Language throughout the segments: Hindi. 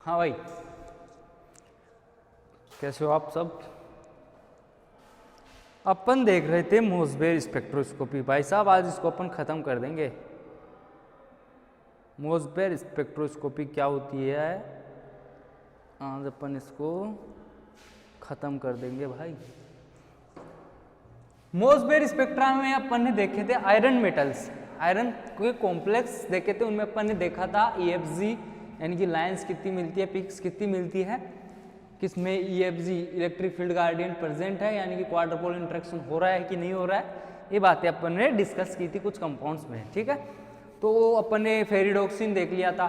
हाँ भाई, कैसे हो आप सब। अपन देख रहे थे मोसबेर स्पेक्ट्रोस्कोपी। भाई साहब आज इसको अपन ख़त्म कर देंगे। मोसबेर स्पेक्ट्रोस्कोपी क्या होती है, आज अपन इसको ख़त्म कर देंगे भाई। मोसबेर स्पेक्ट्रा में अपन ने देखे थे आयरन मेटल्स, आयरन के कॉम्प्लेक्स देखे थे। उनमें अपन ने देखा था EFG यानी कि लाइंस कितनी मिलती है, पिक्स कितनी मिलती है, किसमें EFG electric field guardian present है यानी कि क्वाड्रपोल इंटरेक्शन हो रहा है कि नहीं हो रहा है। ये बातें अपन ने डिस्कस की थी कुछ कंपाउंड्स में, ठीक है। तो अपन ने फेरिडोक्सिन देख लिया था।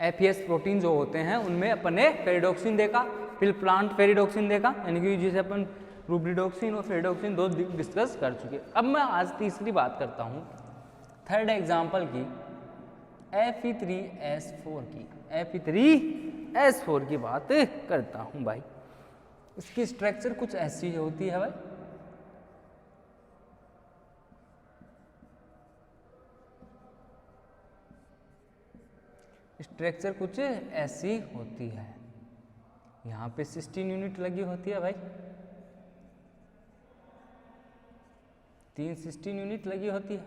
FES प्रोटीन जो होते हैं उनमें अपन ने फेरिडोक्सिन देखा, फिर प्लांट फेरिडोक्सिन देखा यानी कि जिसे अपन रूब्रिडोक्सिन और फेरिडोक्सिन दो डिस्कस कर चुके। अब मैं आज तीसरी बात करता हूँ, थर्ड एग्जाम्पल की, Fe3S4 की। Fe3S4 की बात करता हूँ भाई। इसकी स्ट्रक्चर कुछ ऐसी होती है भाई। स्ट्रक्चर कुछ ऐसी होती है, यहाँ पे 16 यूनिट लगी होती है भाई, 16 यूनिट लगी होती है।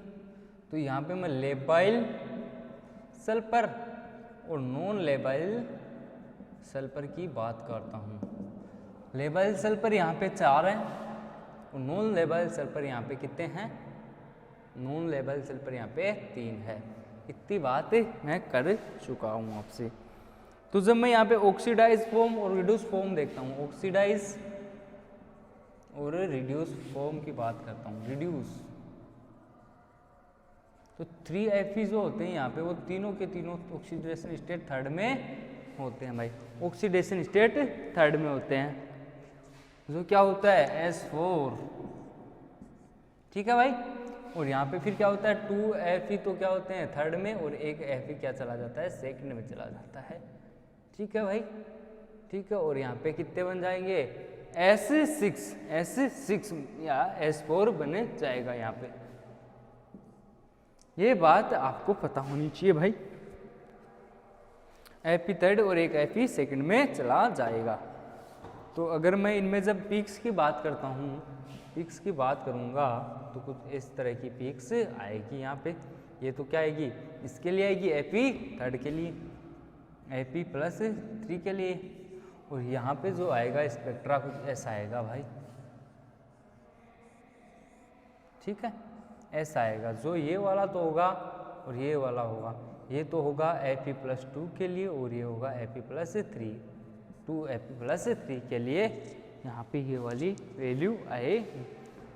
तो यहाँ पे मैं लेबाइल सल्फर और नॉन लेबाइल सल्फर की बात करता हूँ। लेबाइल सल्फर यहाँ पे 4 हैं और नॉन लेबाइल सल्फर यहाँ पे कितने हैं, नॉन लेबाइल सल्फर यहाँ पे 3 है। इतनी बात मैं कर चुका हूँ आपसे। तो जब मैं यहाँ पे ऑक्सीडाइज फॉर्म और रिड्यूस फॉर्म देखता हूँ, ऑक्सीडाइज और रिड्यूस फॉर्म की बात करता हूँ, रिड्यूस, तो 3Fe जो होते हैं यहाँ पे वो तीनों के तीनों ऑक्सीडेशन स्टेट थर्ड में होते हैं भाई। ऑक्सीडेशन स्टेट थर्ड में होते हैं। जो क्या होता है S4, ठीक है भाई। और यहाँ पे फिर क्या होता है 2Fe, तो क्या होते हैं थर्ड में, और एक Fe क्या चला जाता है सेकंड में चला जाता है, ठीक है भाई, ठीक है। और यहाँ पे कितने बन जाएंगे S6 या S4 बने जाएगा यहाँ पे। ये बात आपको पता होनी चाहिए भाई। Fe थर्ड और एक Fe सेकंड में चला जाएगा। तो अगर मैं इनमें जब पीक्स की बात करता हूँ, पीक्स की बात करूँगा तो कुछ इस तरह की पीक्स आएगी यहाँ पे। ये तो क्या आएगी, इसके लिए आएगी Fe थर्ड के लिए, Fe+3 के लिए। और यहाँ पे जो आएगा स्पेक्ट्रा कुछ ऐसा आएगा भाई, ठीक है, ऐसा आएगा। जो ये वाला तो होगा और ये वाला होगा, ये तो होगा Fe+2 के लिए और ये होगा Fe+3, 2Fe+3 के लिए। यहाँ पे ये वाली वैल्यू आए,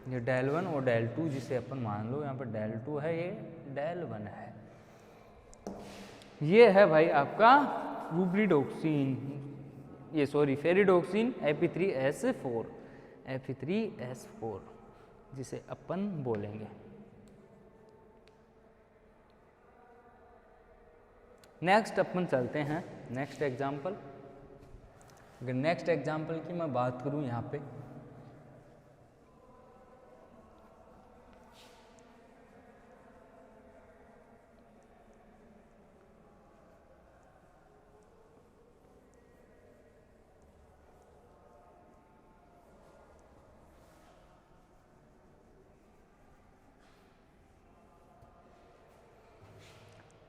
ये del1 और del2, जिसे अपन मान लो यहाँ पर del2 है, ये del1 है। ये है भाई आपका रूब्रिडोक्सिन, ये सॉरी फेरिडोक्सिन Fe3S4 जिसे अपन बोलेंगे। नेक्स्ट अपन चलते हैं नेक्स्ट एग्जाम्पल। अगर नेक्स्ट एग्जाम्पल की मैं बात करूं यहाँ पे,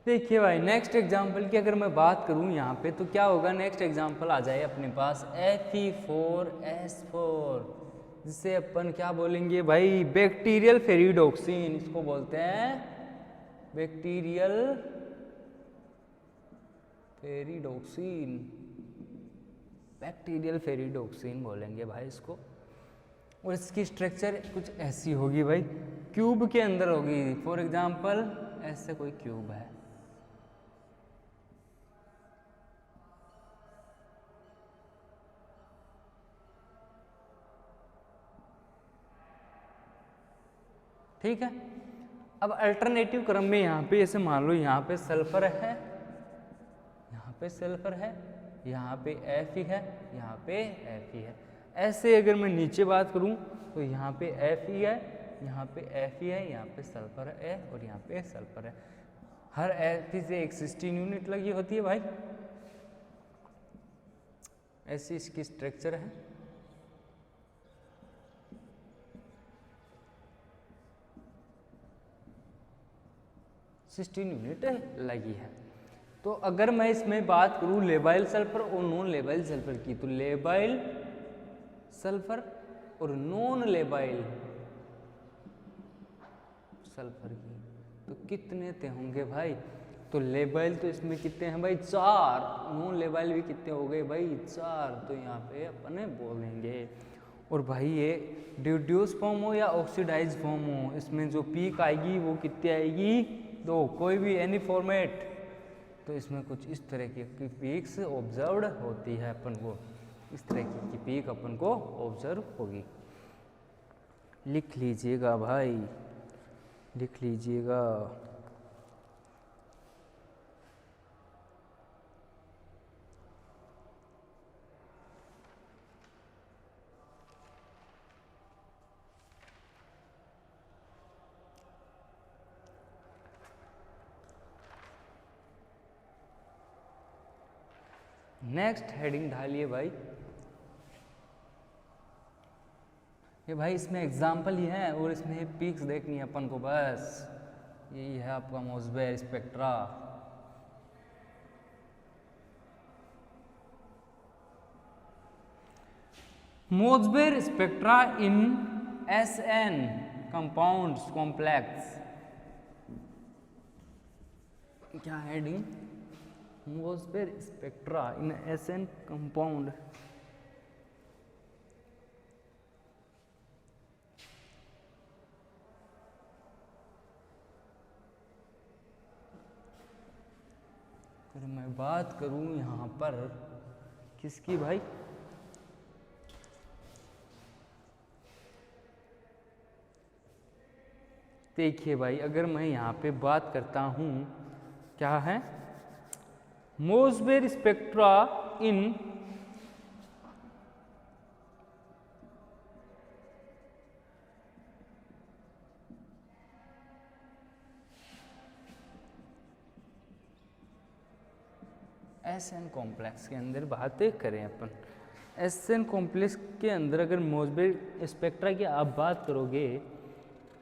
देखिए भाई नेक्स्ट एग्जाम्पल की अगर मैं बात करूं यहाँ पे तो क्या होगा, नेक्स्ट एग्जाम्पल आ जाए अपने पास Fe4S4, जिसे अपन क्या बोलेंगे भाई, बैक्टीरियल फेरिडोक्सिन, इसको बोलते हैं बैक्टीरियल फेरिडोक्सिन, बैक्टीरियल फेरिडोक्सिन बोलेंगे भाई इसको। और इसकी स्ट्रक्चर कुछ ऐसी होगी भाई, क्यूब के अंदर होगी। फॉर एग्जाम्पल ऐसे कोई क्यूब है, ठीक है। अब अल्टरनेटिव क्रम में यहाँ पे ऐसे मान लो यहाँ पे सल्फर है, यहाँ पे सल्फर है, यहाँ पे Fe है, यहाँ पे Fe है। ऐसे अगर मैं नीचे बात करूँ तो यहाँ पे Fe है, यहाँ पे Fe है, यहाँ पे सल्फर है और यहाँ पे सल्फर है। हर Fe से एक 16 यूनिट लगी होती है भाई। ऐसी इसकी स्ट्रक्चर है। सिस्टीन यूनिट लगी है। तो अगर मैं इसमें बात करूं लेबाइल सल्फर और नॉन लेबाइल सल्फर की, तो लेबाइल सल्फर और नॉन लेबाइल सल्फर की तो कितने ते होंगे भाई? तो लेबाइल तो इसमें कितने हैं भाई? 4। नॉन लेबाइल भी कितने हो गए भाई? 4। तो यहाँ पे अपने बोलेंगे। और भाई ये ड्यूड्यूस फॉर्म हो या ऑक्सीडाइज फॉर्म हो, इसमें जो पीक आएगी वो कितनी आएगी? 2। कोई भी एनी फॉर्मेट, तो इसमें कुछ इस तरह की पीक्स ऑब्जर्व्ड होती है। अपन को इस तरह की पीक अपन को ऑब्जर्व होगी। लिख लीजिएगा भाई, लिख लीजिएगा। नेक्स्ट हेडिंग ढालिए भाई। ये भाई इसमें एग्जाम्पल ही है और इसमें पीक्स देखनी है अपन को, बस यही है आपका मोसबेर स्पेक्ट्रा। मोसबेर स्पेक्ट्रा इन SN कंपाउंड्स कॉम्प्लेक्स। क्या हेडिंग? मोसबेर स्पेक्ट्रा इन SN कंपाउंड। अगर मैं बात करूं यहाँ पर किसकी भाई? देखिए भाई, अगर मैं यहाँ पे बात करता हूँ, क्या है? मोसबेर स्पेक्ट्रा इन SN कॉम्प्लेक्स के अंदर बातें करें अपन। SN कॉम्प्लेक्स के अंदर अगर मोसबेर स्पेक्ट्रा की आप बात करोगे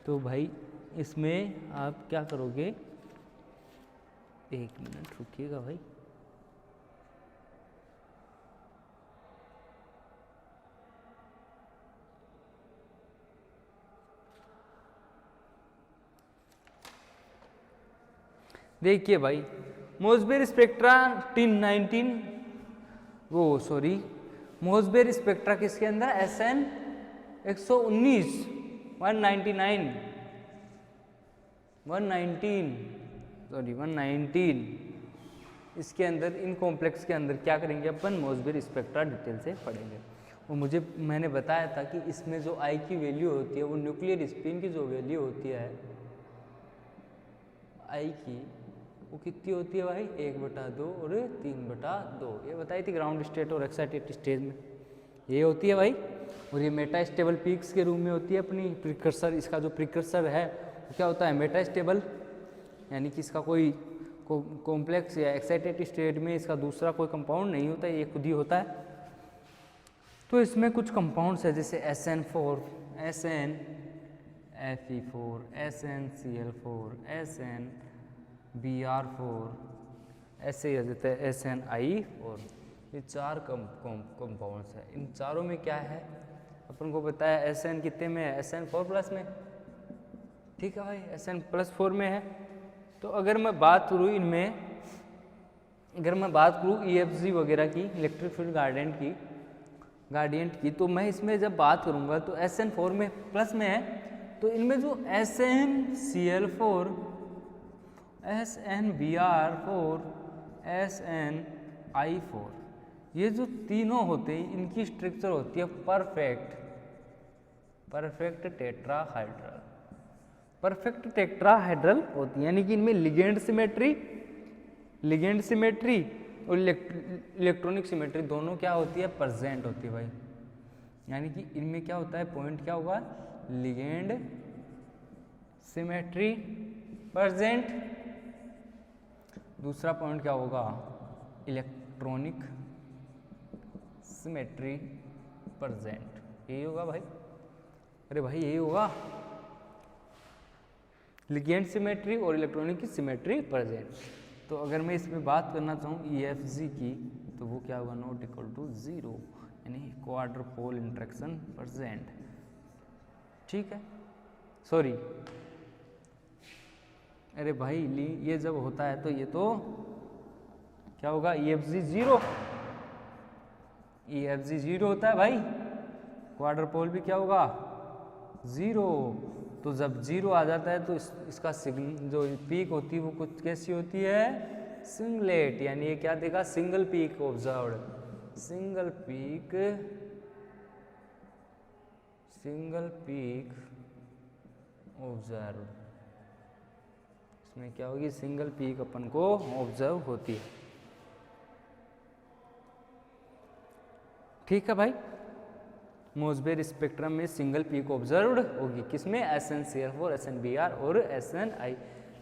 तो भाई इसमें आप क्या करोगे? 1 मिनट रुकिएगा भाई। देखिए भाई, मोसबेर स्पेक्ट्रा 19 मोसबेर स्पेक्ट्रा किसके अंदर? SN 119 119 इसके अंदर, इन कॉम्प्लेक्स के अंदर क्या करेंगे अपन? मोसबेर स्पेक्ट्रा डिटेल से पढ़ेंगे। और मैंने बताया था कि इसमें जो I की वैल्यू होती है वो न्यूक्लियर स्पिन की जो वैल्यू होती है I की, वो कितनी होती है भाई? 1/2 और 3/2। ये बताई थी ग्राउंड स्टेट और एक्साइटेड स्टेज में ये होती है भाई। और ये मेटा स्टेबल पीक्स के रूप में होती है अपनी प्रिकर्सर। इसका जो प्रिकर्सर है वो क्या होता है? मेटा स्टेबल, यानी कि इसका कोई कॉम्प्लेक्स या एक्साइटेड स्टेट में इसका दूसरा कोई कंपाउंड नहीं होता, ये खुद ही होता है। तो इसमें कुछ कंपाउंड्स है जैसे SN4, SNFe4, SNCl4, SNBr4, ऐसे ही जैसे SNI4। ये 4 कंपाउंड्स है। इन चारों में क्या है अपन को बताया? SN कितने में है? SN4+ में। ठीक है भाई, SN+4 में है। तो अगर मैं बात करूँ इनमें, अगर मैं बात करूँ EFG वगैरह की, इलेक्ट्रिक फील्ड गार्डियंट की, तो मैं इसमें जब बात करूँगा तो SN4 में प्लस में है। तो इनमें जो SNCl4, SNBr4, SNI4, ये जो तीनों होते हैं इनकी स्ट्रक्चर होती है परफेक्ट टेट्राहाइड्रल। परफेक्ट टेट्राहाइड्रल होती है, यानी कि इनमें लिगेंड सिमेट्री और इलेक्ट्रॉनिक सिमेट्री दोनों क्या होती है? प्रेजेंट होती है भाई। यानी कि इनमें क्या होता है? पॉइंट क्या होगा? Ligand symmetry present. दूसरा पॉइंट क्या होगा? इलेक्ट्रॉनिक सिमेट्री प्रेजेंट, यही होगा भाई। अरे भाई यही होगा, लिगेंड सिमेट्री और इलेक्ट्रॉनिक की सिमेट्री प्रेजेंट। तो अगर मैं इसमें बात करना चाहूँ EFG की, तो वो क्या होगा, नॉट इक्वल टू 0, यानी क्वाड्रपोल इंटरेक्शन प्रेजेंट। ठीक है, सॉरी, अरे भाई ये जब होता है तो ये तो क्या होगा, EFG 0, EFG 0 होता है भाई, क्वाड्रपोल भी क्या होगा 0। तो जब 0 आ जाता है तो इसका सिग्नल जो पीक होती है वो कुछ कैसी होती है, सिंगलेट, यानी ये क्या देगा, single peak observed, single peak observe. इसमें क्या होगी, सिंगल पीक अपन को ऑब्जर्व होती है। ठीक है भाई, मोसबेर स्पेक्ट्रम में सिंगल पीक ऑब्जर्व्ड होगी, किसमें, SnCl4, SnBr और SnI।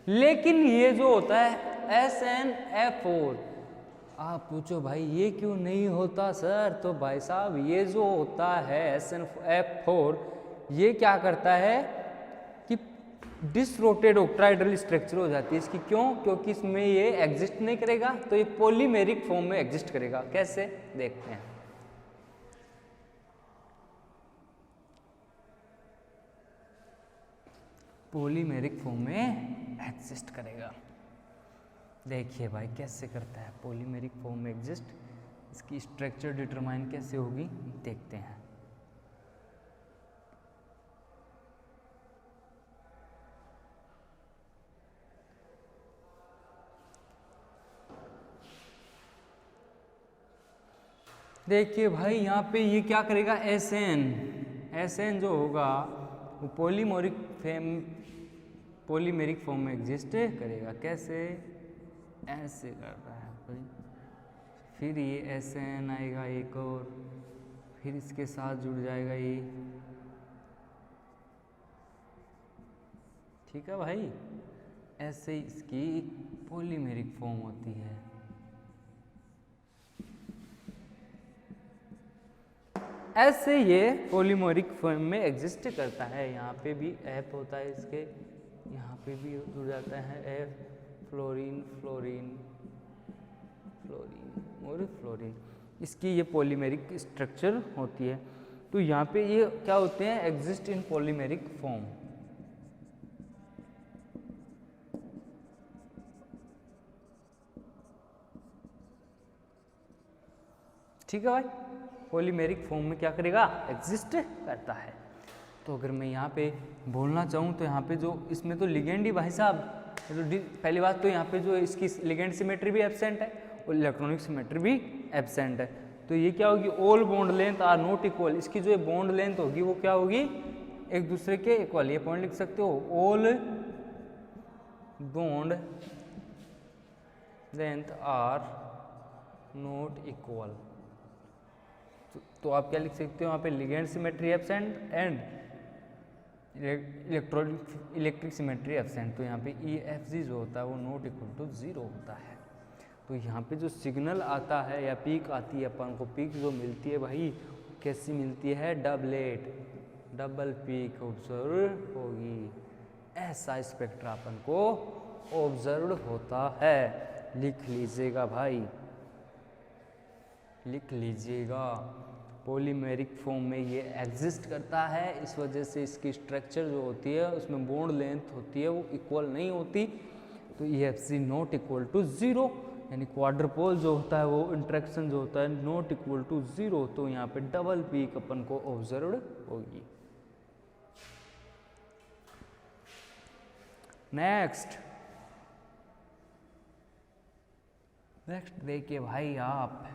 लेकिन ये जो होता है SnF4, आप पूछो भाई ये क्यों नहीं होता सर, तो भाई साहब ये जो होता है SnF4, ये क्या करता है कि डिसरोटेड ऑक्टाइडल स्ट्रक्चर हो जाती है इसकी। क्यों, क्योंकि इसमें ये एग्जिस्ट नहीं करेगा, तो ये पॉलीमेरिक फॉर्म में एग्जिस्ट करेगा। कैसे, देखते हैं। पॉलीमेरिक फॉर्म में एग्जिस्ट करेगा। देखिए भाई कैसे करता है पॉलीमेरिक फॉर्म में एग्जिस्ट, इसकी स्ट्रक्चर डिटरमाइन कैसे होगी, देखते हैं। देखिए भाई यहाँ पे ये क्या करेगा, SN जो होगा वो पॉलीमेरिक फॉर्म में एग्जिस्ट करेगा। कैसे, ऐसे कर रहा है भाई, फिर ये SN आएगा एक और, फिर इसके साथ जुड़ जाएगा ये। ठीक है भाई, ऐसे इसकी पॉलीमेरिक फॉर्म होती है। ऐसे ये पॉलीमेरिक फॉर्म में एग्जिस्ट करता है। यहाँ पे भी F होता है इसके, यहाँ पे भी जुड़ जाता है F, फ्लोरीन फ्लोरीन फ्लोरीन और फ्लोरीन, इसकी ये पॉलीमेरिक स्ट्रक्चर होती है। तो यहाँ पे ये क्या होते हैं, एग्जिस्ट इन पॉलीमेरिक फॉर्म। ठीक है भाई, पॉलीमेरिक फॉर्म में क्या करेगा, एग्जिस्ट करता है। तो अगर मैं यहाँ पे बोलना चाहूँ तो यहाँ पे जो इसमें तो लिगेंड ही भाई साहब, तो पहली बात तो यहाँ पे जो इसकी लिगेंड सिमेट्री भी एब्सेंट है और इलेक्ट्रॉनिक सिमेट्री भी एब्सेंट है। तो ये क्या होगी, all bond length are not equal, इसकी जो बॉन्ड लेंथ होगी वो क्या होगी, एक दूसरे के इक्वल। ये पॉइंट लिख सकते हो, all bond length are not equal. तो आप क्या लिख सकते हो यहाँ पे, ligand symmetry absent and electric symmetry absent. तो यहाँ पे EFG जो होता है वो नॉट इक्वल टू 0 होता है। तो यहाँ पे जो सिग्नल आता है या पीक आती है, अपन को पीक जो मिलती है भाई कैसी मिलती है, डबल पीक ऑब्जर्व होगी। ऐसा स्पेक्ट्रा अपन को ऑब्जर्व होता है। लिख लीजिएगा भाई, लिख लीजिएगा। पॉलीमेरिक फॉर्म में ये एग्जिस्ट करता है, इस वजह से इसकी स्ट्रक्चर जो होती है उसमें बॉन्ड लेंथ होती है वो इक्वल नहीं होती। तो EFC नॉट इक्वल टू 0, यानी क्वाड्रपोल जो होता है वो इंटरेक्शन जो होता है नॉट इक्वल टू 0। तो यहाँ पे डबल पीक अपन को ऑब्जर्व होगी। नेक्स्ट देखिए भाई आप,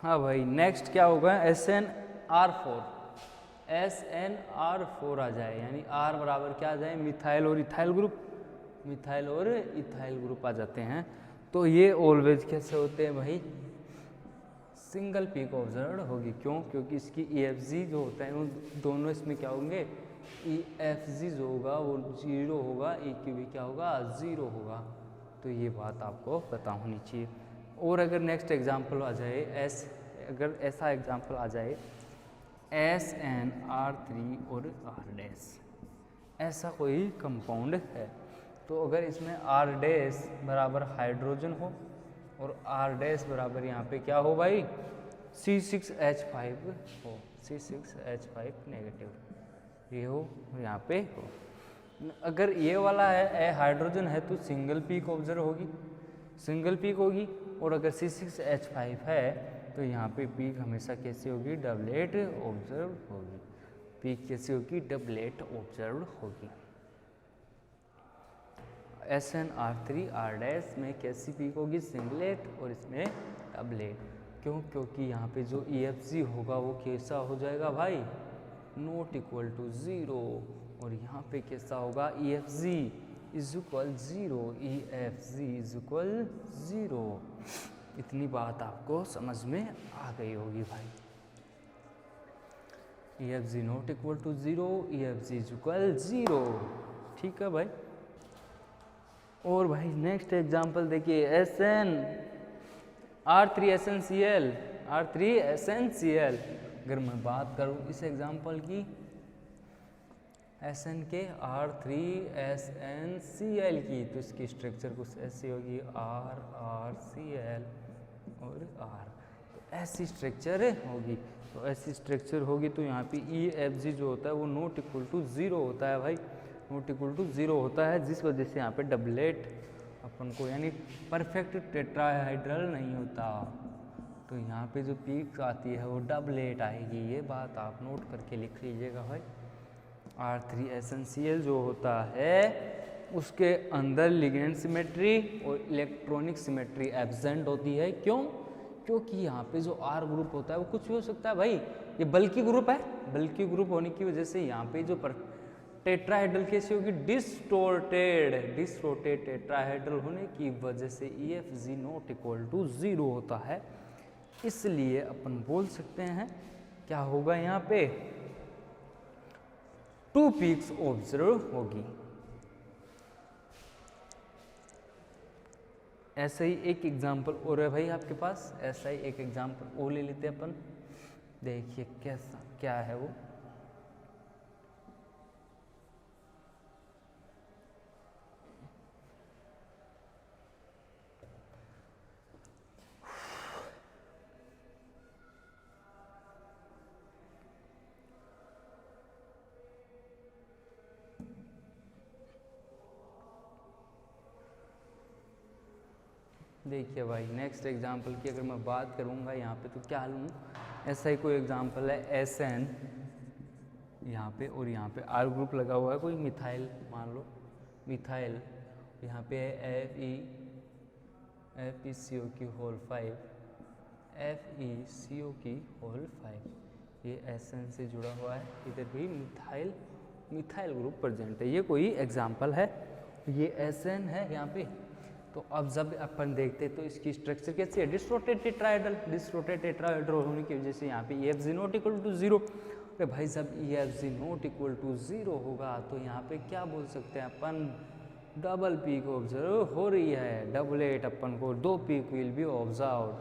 हाँ भाई, नेक्स्ट क्या होगा, SnR4, SnR4 आ जाए, यानी R बराबर क्या आ जाए, मिथाइल और इथाइल ग्रुप, मिथाइल और इथाइल ग्रुप आ जाते हैं। तो ये ऑलवेज कैसे होते हैं भाई, सिंगल पीक ऑब्जर्व होगी। क्यों? क्योंकि इसकी EFG जो होता है वो दोनों इसमें क्या होंगे, EFG जो होगा वो 0 होगा, EQ भी क्या होगा, 0 होगा। तो ये बात आपको पता होनी चाहिए। और अगर नेक्स्ट एग्जाम्पल आ जाए, अगर ऐसा एग्जाम्पल आ जाए SnR3 और R', ऐसा कोई कंपाउंड है, तो अगर इसमें R' बराबर हाइड्रोजन हो और R' बराबर यहाँ पे क्या हो भाई, C6H5 हो, C6H5 नेगेटिव, ये हो यहाँ पे हो। अगर ये वाला है हाइड्रोजन है तो सिंगल पीक ऑब्जर्व होगी, सिंगल पीक होगी। और अगर C6H5 है तो यहाँ पे पीक हमेशा कैसी होगी, डबलेट ऑब्जर्व होगी, पीक कैसी होगी, डबलेट ऑब्जर्व होगी। SnR3 R' में कैसी पीक होगी, सिंगलेट, और इसमें डबलेट। क्यों? क्योंकि यहाँ पे जो EFG होगा वो कैसा हो जाएगा भाई, नॉट इक्वल टू 0, और यहाँ पे कैसा होगा, EFG is equal 0, EFG is equal 0। इतनी बात आपको समझ में आ गई होगी भाई। EFG not equal to 0, EFG is equal 0, ठीक है भाई। और भाई नेक्स्ट एग्जांपल देखिए, R3SnCl, R3SnCl। अगर मैं बात करूं इस एग्जांपल की, Sn के R3SnCl की, तो इसकी स्ट्रक्चर कुछ ऐसी होगी, RRCl और R, तो ऐसी स्ट्रक्चर होगी। तो ऐसी स्ट्रक्चर होगी तो यहाँ पे EFG जो होता है वो नॉट इक्वल टू 0 होता है भाई, नॉट इक्वल टू 0 होता है, जिस वजह से यहाँ पे डबलेट अपन को, यानी परफेक्ट टेट्राहाइड्रल नहीं होता। तो यहाँ पे जो पीक आती है वो डबलेट आएगी, ये बात आप नोट करके लिख लीजिएगा भाई। R3SnCl जो होता है उसके अंदर लिगेंड सिमेट्री और इलेक्ट्रॉनिक सिमेट्री एब्सेंट होती है। क्यों? क्योंकि यहाँ पे जो R ग्रुप होता है वो कुछ भी हो सकता है भाई, ये बल्कि ग्रुप है, बल्कि ग्रुप होने की वजह से यहाँ पे जो टेट्राहेड्रल कैसी होगी, डिस्टोर्टेड टेट्राहेड्रल होने की वजह से EFG नॉट इक्वल टू 0 होता है। इसलिए अपन बोल सकते हैं क्या होगा, यहाँ पे 2 पीक्स ऑब्जर्व होगी। ऐसा ही एक एग्जाम्पल और है भाई आपके पास, ऐसा ही एक एग्जाम्पल और ले लेते हैं अपन, देखिए कैसा क्या है वो। देखिए भाई नेक्स्ट एग्जाम्पल की अगर मैं बात करूँगा यहाँ पे, तो क्या लूँ, ऐसा ही कोई एग्जाम्पल है SN यहाँ पे, और यहाँ पे R ग्रुप लगा हुआ है, कोई मिथाइल मान लो, मिथाइल, यहाँ पे है FeCO की होल 5, FeCO की होल 5, ये SN से जुड़ा हुआ है, इधर भी मिथाइल ग्रुप प्रेजेंट है। ये कोई एग्जाम्पल है, ये SN है यहाँ पे। तो अब जब अपन देखते हैं तो इसकी स्ट्रक्चर कैसी है, डिस्टोर्टेड टेट्राहेड्रल होने की वजह से यहाँ पे EFG नॉट इक्वल टू 0। अरे भाई जब EFG नॉट इक्वल टू 0 होगा तो यहाँ पे क्या बोल सकते हैं अपन, डबल पीक ऑब्जर्व हो रही है, डबलेट अपन को 2 peak will be observe,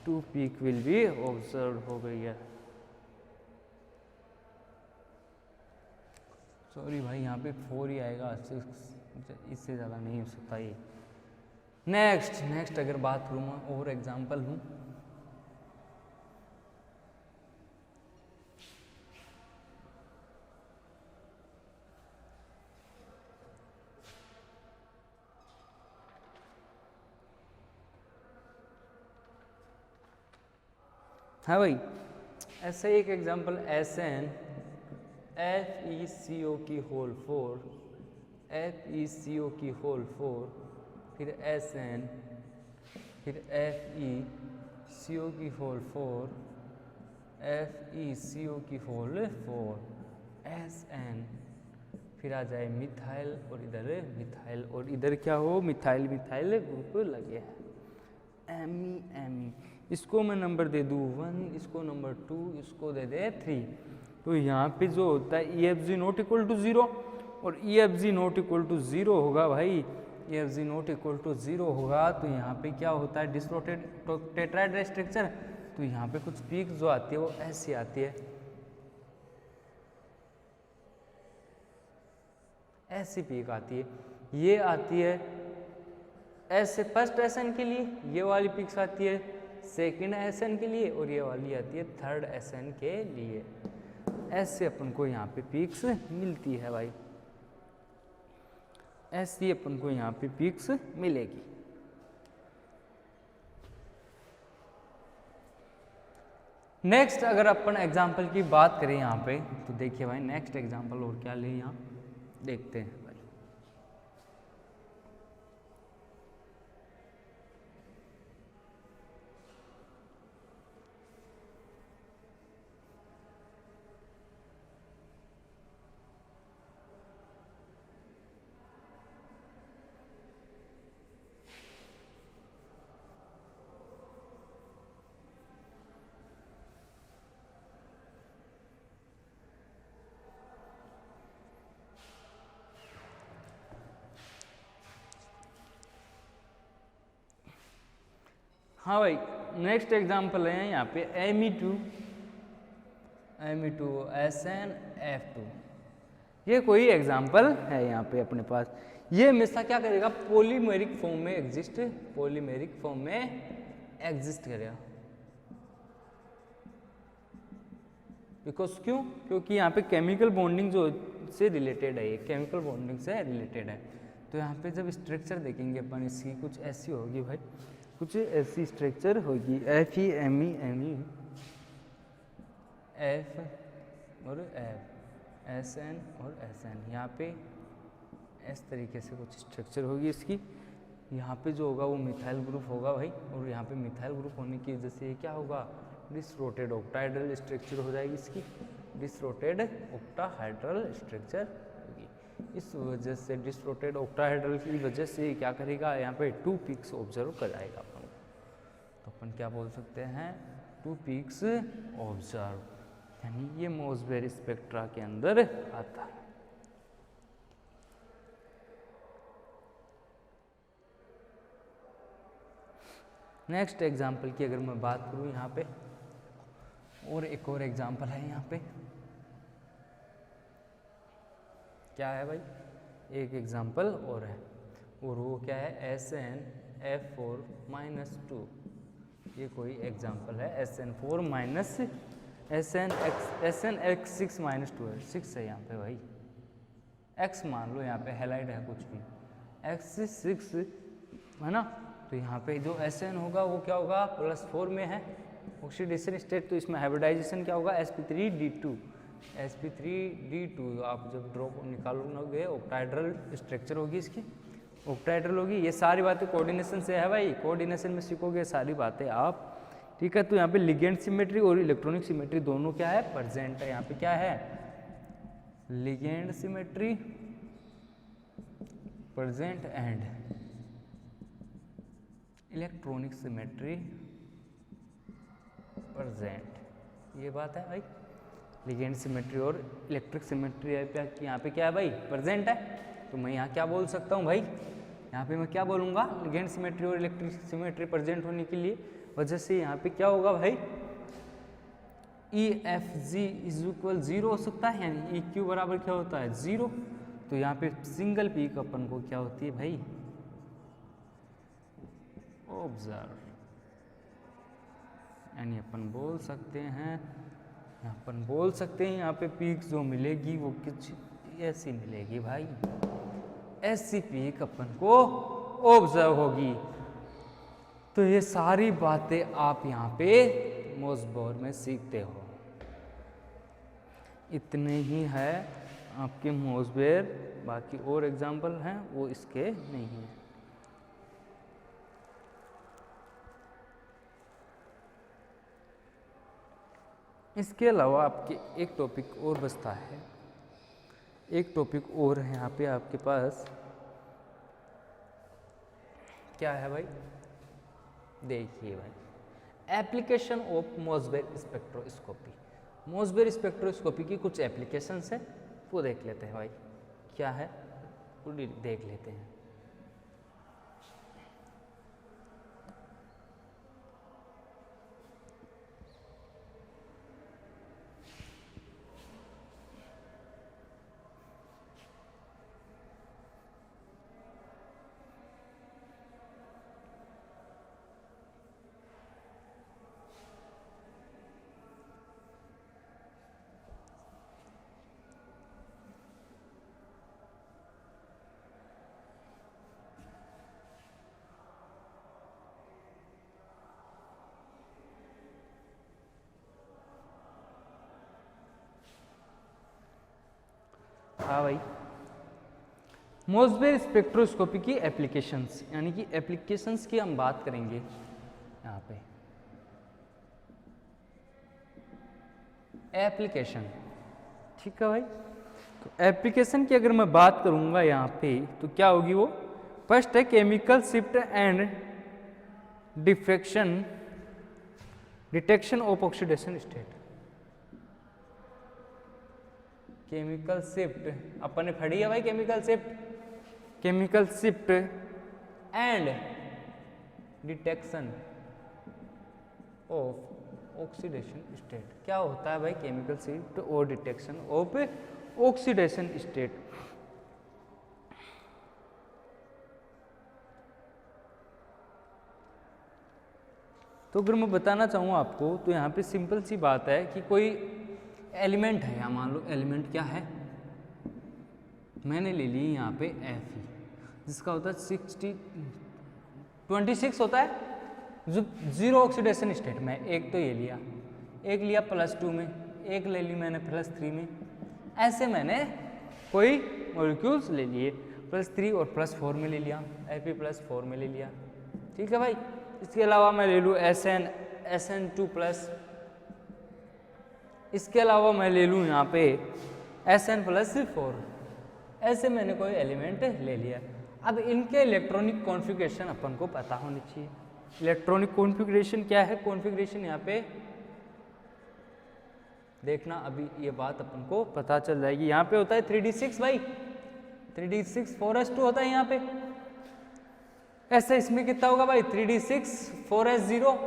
2 peak will be observe हो गई है। सॉरी भाई यहाँ पे 4 ही आएगा, 6 इससे ज़्यादा नहीं हो सकता ये। नेक्स्ट अगर बात करूँ मैं और एग्जाम्पल हूँ, हाँ भाई ऐसे एक एग्जाम्पल SN FeCO की होल 4, FeCO की होल 4, फिर SN, फिर Fe, CO की होल 4, Fe CO की होल 4, SN, फिर आ जाए मिथाइल और इधर मिथाइल और इधर क्या हो मिथाइल मिथाइल ग्रुप लगे हैं Me, इसको मैं नंबर दे दूँ 1, इसको नंबर 2, इसको दे दे 3। तो यहाँ पे जो होता है EFG नॉट इक्वल टू 0 और EFG नॉट इक्वल टू 0 होगा भाई, EFG नॉट इक्वल टू 0 होगा तो यहाँ पे क्या होता है डिसरोटेड टेट्राहेड्रल स्ट्रक्चर। तो यहाँ पे कुछ पीक जो आती है वो ऐसी आती है, ऐसी पीक आती है, ये आती है ऐसे फर्स्ट एसएन के लिए, ये वाली पिक्स आती है सेकंड एसएन के लिए और ये वाली आती है थर्ड एसएन के लिए। ऐसे अपन को यहाँ पे पिक्स मिलती है भाई, ऐसी अपन को यहाँ पे पिक्स मिलेगी। नेक्स्ट अगर अपन एग्जाम्पल की बात करें यहाँ पे तो देखिए भाई नेक्स्ट एग्जाम्पल और क्या ले यहाँ देखते हैं। हाँ भाई नेक्स्ट एग्जांपल है यहाँ पे Me2 SnF2, ये कोई एग्जांपल है यहाँ पे अपने पास। ये हमेशा क्या करेगा पॉलीमेरिक फॉर्म में एग्जिस्ट करेगा। बिकॉज क्यों, क्योंकि यहाँ पे केमिकल बॉन्डिंग जो से रिलेटेड है, ये केमिकल बॉन्डिंग से रिलेटेड है। तो यहाँ पे जब स्ट्रक्चर देखेंगे अपन इसकी कुछ ऐसी होगी भाई, कुछ ऐसी स्ट्रक्चर होगी FeMe F और F SN और SN, यहाँ पे इस तरीके से कुछ स्ट्रक्चर होगी इसकी। यहाँ पे जो होगा वो मिथाइल ग्रुप होगा भाई, और यहाँ पे मिथाइल ग्रुप होने की वजह से क्या होगा डिसरोटेड ऑक्टाहेड्रल स्ट्रक्चर हो जाएगी इसकी, डिसरोटेड ऑक्टाहेड्रल स्ट्रक्चर होगी। इस वजह से डिसरोटेड ऑक्टाहेड्रल की वजह से क्या करेगा यहाँ पे 2 पीक्स ऑब्जर्व कराएगा अपन। तो अपन क्या बोल सकते हैं 2 पीक्स ऑब्जर्व, यानी ये मोसबेयर स्पेक्ट्रा के अंदर आता है। नेक्स्ट एग्जाम्पल की अगर मैं बात करूँ यहाँ पे, और एक और एग्जाम्पल है यहाँ पे, क्या है भाई एक एग्जाम्पल और है, और वो क्या है SnF4-2। ये कोई एग्जाम्पल है SN4 माइनस SnX6-2 है, 6 है यहाँ पे भाई, X मान लो यहाँ पे हैलाइड है कुछ भी, X6 है ना। तो यहाँ पे जो SN होगा वो क्या होगा +4 में है ऑक्सीडेशन स्टेट, तो इसमें हाइब्रिडाइजेशन क्या होगा sp3d2 आप जब ड्रॉप निकालोगे ऑक्टाहेड्रल स्ट्रक्चर होगी इसकी, ऑक्टाहेड्रल होगी। ये सारी बातें कोऑर्डिनेशन से है भाई, कोऑर्डिनेशन में सीखोगे सारी बातें आप, ठीक है। तो यहाँ पे लिगेंड सिमेट्री और इलेक्ट्रॉनिक सिमेट्री दोनों क्या है प्रेजेंट है। यहाँ पे क्या है ligand symmetry present and electronic symmetry present, ये बात है भाई। लिगेंड सिमेट्री और इलेक्ट्रिक सिमेट्री यहाँ पे क्या है भाई प्रेजेंट है। तो मैं यहाँ क्या बोल सकता हूँ भाई, यहाँ पे मैं क्या बोलूँगा लिगेंड सिमेट्री और इलेक्ट्रिक सिमेट्री प्रेजेंट होने के लिए वजह से यहाँ पे क्या होगा भाई EFG = 0 हो सकता है, यानी EQ बराबर क्या होता है 0। तो यहाँ पे सिंगल पीक अपन को क्या होती है भाई ऑब्जर्व, यानी अपन बोल सकते हैं यहाँ पे पीक जो मिलेगी वो कुछ ऐसी मिलेगी भाई, ऐसी पीक अपन को ऑब्जर्व होगी। तो ये सारी बातें आप यहाँ पे मोसबोर में सीखते हो, इतने ही है आपके मोसबेयर, बाकी और एग्जाम्पल हैं वो इसके नहीं है। इसके अलावा आपके एक टॉपिक और बचता है, एक टॉपिक और है यहाँ पे आपके पास, क्या है भाई, देखिए भाई, एप्लीकेशन ऑफ मोसबेर स्पेक्ट्रोस्कोपी। मोसबेर स्पेक्ट्रोस्कोपी की कुछ एप्लीकेशंस है, वो देख लेते हैं भाई, क्या है वो देख लेते हैं। हाँ भाई, मोसबेर स्पेक्ट्रोस्कोपी की एप्लीकेशंस, यानी कि एप्लीकेशंस की हम बात करेंगे यहाँ पे। एप्लीकेशन, ठीक है भाई, तो एप्लीकेशन की अगर मैं बात करूँगा यहाँ पे तो क्या होगी वो, फर्स्ट है chemical shift and diffraction detection of oxidation state. Chemical shift अपन ने पढ़ी है भाई, chemical shift and detection of oxidation state. क्या होता है भाई केमिकल शिफ्ट और डिटेक्शन ऑफ ऑक्सीडेशन स्टेट? तो अगर मैं बताना चाहूँ आपको तो यहाँ पे सिंपल सी बात है कि कोई एलिमेंट है, यहाँ मान लो एलिमेंट क्या है, मैंने ले ली यहाँ पे Fe, जिसका होता है 26 होता है जो जीरो ऑक्सीडेशन स्टेट में। एक तो ये लिया, एक लिया +2 में, एक ले ली मैंने +3 में, ऐसे मैंने कोई मॉलिक्यूल्स ले लिए, +3 और +4 में ले लिया, Fe+4 में ले लिया, ठीक है भाई। इसके अलावा मैं ले लूँ SN2+, इसके अलावा मैं ले लूँ यहाँ पे SN+4, ऐसे मैंने कोई एलिमेंट ले लिया। अब इनके इलेक्ट्रॉनिक कॉन्फ़िगरेशन अपन को पता होनी चाहिए। इलेक्ट्रॉनिक कॉन्फ़िगरेशन क्या है, कॉन्फ़िगरेशन यहाँ पे देखना, अभी ये बात अपन को पता चल जाएगी। यहाँ पे होता है 3d6 भाई, 3d6 4s2 होता है यहाँ पे। ऐसे इसमें कितना होगा भाई 3d6 4s0,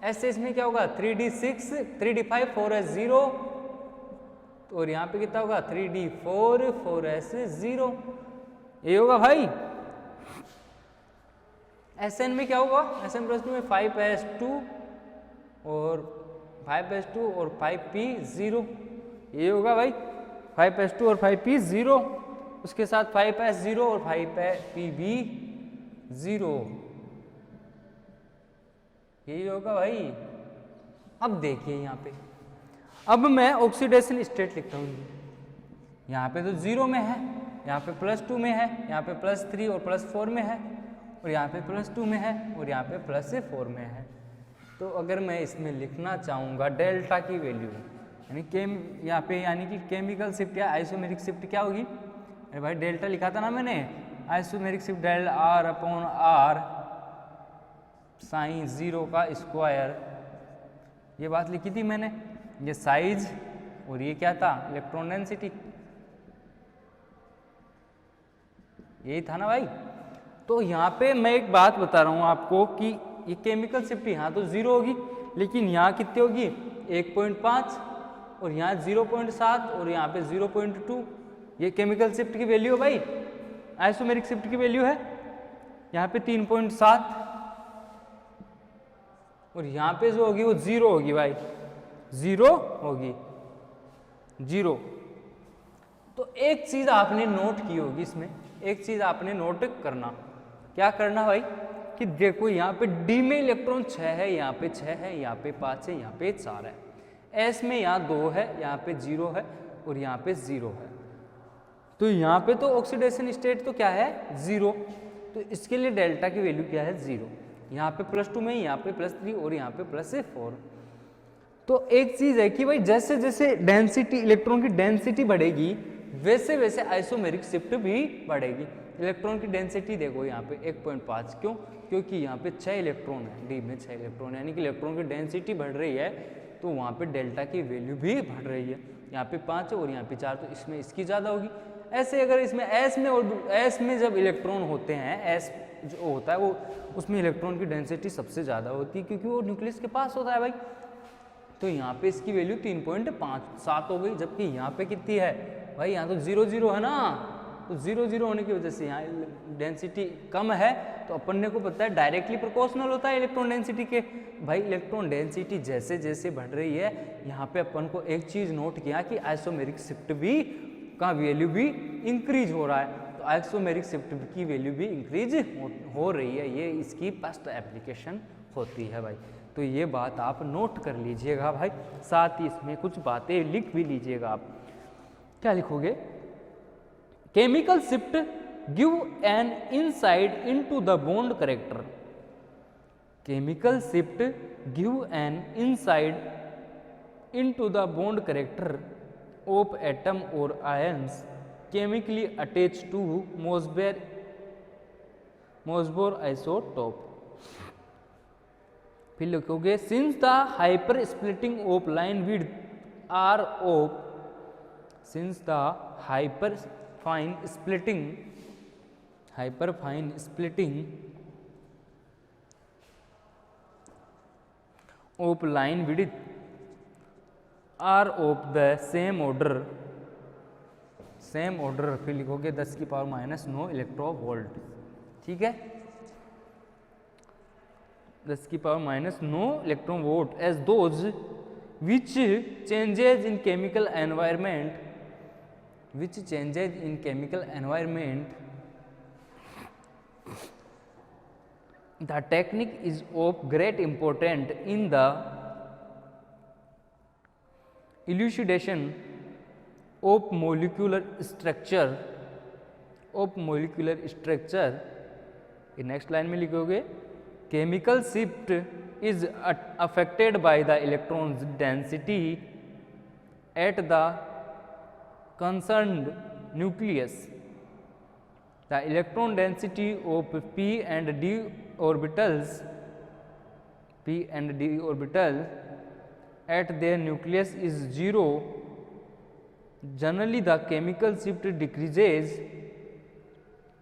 ऐसे इसमें क्या होगा 3d5 4s0, और यहाँ पे कितना होगा 3d4 4s0, ये होगा भाई। Sn में क्या होगा, Sn+2 में 5s2 और 5p0, ये होगा भाई 5s2 और 5p0, उसके साथ 5s0 और 5pb0, यही होगा भाई। अब देखिए यहाँ पे, अब मैं ऑक्सीडेशन स्टेट लिखता हूँ, यहाँ पे तो 0 में है, यहाँ पे +2 में है, यहाँ पे +3 और +4 में है, और यहाँ पे +2 में है, और यहाँ पे +4 में है। तो अगर मैं इसमें लिखना चाहूँगा डेल्टा की वैल्यू, यानी यहाँ पे यानी कि केमिकल शिफ्ट या आइसोमेरिक शिफ्ट क्या होगी, अरे भाई डेल्टा लिखा था ना मैंने, isomeric shift del R/R sign 0 का स्क्वायर, ये बात लिखी थी मैंने। ये साइज और ये क्या था, इलेक्ट्रॉन डेंसिटी, यही था ना भाई। तो यहाँ पे मैं एक बात बता रहा हूँ आपको कि ये केमिकल शिफ्ट यहाँ तो 0 होगी, लेकिन यहाँ कितनी होगी 1.5, और यहाँ 0.7, और यहाँ पे 0.2, ये केमिकल शिफ्ट की वैल्यू है भाई। आइसोमेरिक शिफ्ट की वैल्यू है यहाँ पे 3.7, और यहाँ पे जो होगी वो 0 होगी भाई, 0 होगी, 0। तो एक चीज आपने नोट की होगी इसमें, एक चीज आपने नोट करना, क्या करना भाई कि देखो यहाँ पे डी में इलेक्ट्रॉन 6 है, यहाँ पे 6 है, यहाँ पे 5 है, यहाँ पे 4 है, एस में यहाँ 2 है, यहाँ पे 0 है, और यहाँ पे 0 है। तो यहाँ पे तो ऑक्सीडेशन स्टेट तो क्या है 0, तो इसके लिए डेल्टा की वैल्यू क्या है 0। यहाँ पे +2 में, यहाँ पे +3 और यहाँ पे +4। तो एक चीज है कि भाई जैसे जैसे डेंसिटी, इलेक्ट्रॉन की डेंसिटी बढ़ेगी वैसे वैसे आइसोमेरिक शिफ्ट भी बढ़ेगी। इलेक्ट्रॉन की डेंसिटी देखो यहाँ पे 1.5, क्यों? क्योंकि यहाँ पे 6 इलेक्ट्रॉन है, डी में 6 इलेक्ट्रॉन, यानी कि इलेक्ट्रॉन की डेंसिटी बढ़ रही है तो वहाँ पे डेल्टा की वैल्यू भी बढ़ रही है। यहाँ पे 5 और यहाँ पे 4, तो इसमें इसकी ज़्यादा होगी। ऐसे अगर इसमें एस में, और एस में जब इलेक्ट्रॉन होते हैं, एस जो होता है वो, उसमें इलेक्ट्रॉन की डेंसिटी सबसे ज़्यादा होती है क्योंकि वो न्यूक्लियस के पास होता है भाई। तो यहाँ पे इसकी वैल्यू 3.57 हो गई, जबकि यहाँ पे कितनी है भाई? यहाँ तो 0 0 है ना, तो 0 0 होने की वजह से यहाँ डेंसिटी कम है। तो अपन ने को पता है डायरेक्टली प्रोपोर्शनल होता है इलेक्ट्रॉन डेंसिटी के। भाई इलेक्ट्रॉन डेंसिटी जैसे जैसे बढ़ रही है, यहाँ पे अपन को एक चीज़ नोट किया कि आइसोमेरिक शिफ्ट भी का वैल्यू भी इंक्रीज हो रहा है। तो आइसोमेरिक शिफ्ट की वैल्यू भी इंक्रीज हो रही है, ये इसकी फर्स्ट एप्लीकेशन होती है भाई। तो ये बात आप नोट कर लीजिएगा भाई, साथ ही इसमें कुछ बातें लिख भी लीजिएगा आप। क्या लिखोगे? Chemical shift give an insight into the bond character. Chemical shift give an insight into the bond character of atom और ions chemically attached to Mossbauer isotope. फिर लिखोगे since the hyper splitting of line width are of, since the hyperfine splitting of line width are of the same order, फिर लिखोगे 10⁻⁹ इलेक्ट्रोवोल्ट। ठीक है, 10⁻⁹ electron volt as those which changes in chemical environment, the technique is of great importance in the elucidation of molecular structure। Next line में लिखोगे chemical shift is affected by the electron's density at the concerned nucleus. The electron density of p and d orbitals at their nucleus is 0. Generally the chemical shift decreases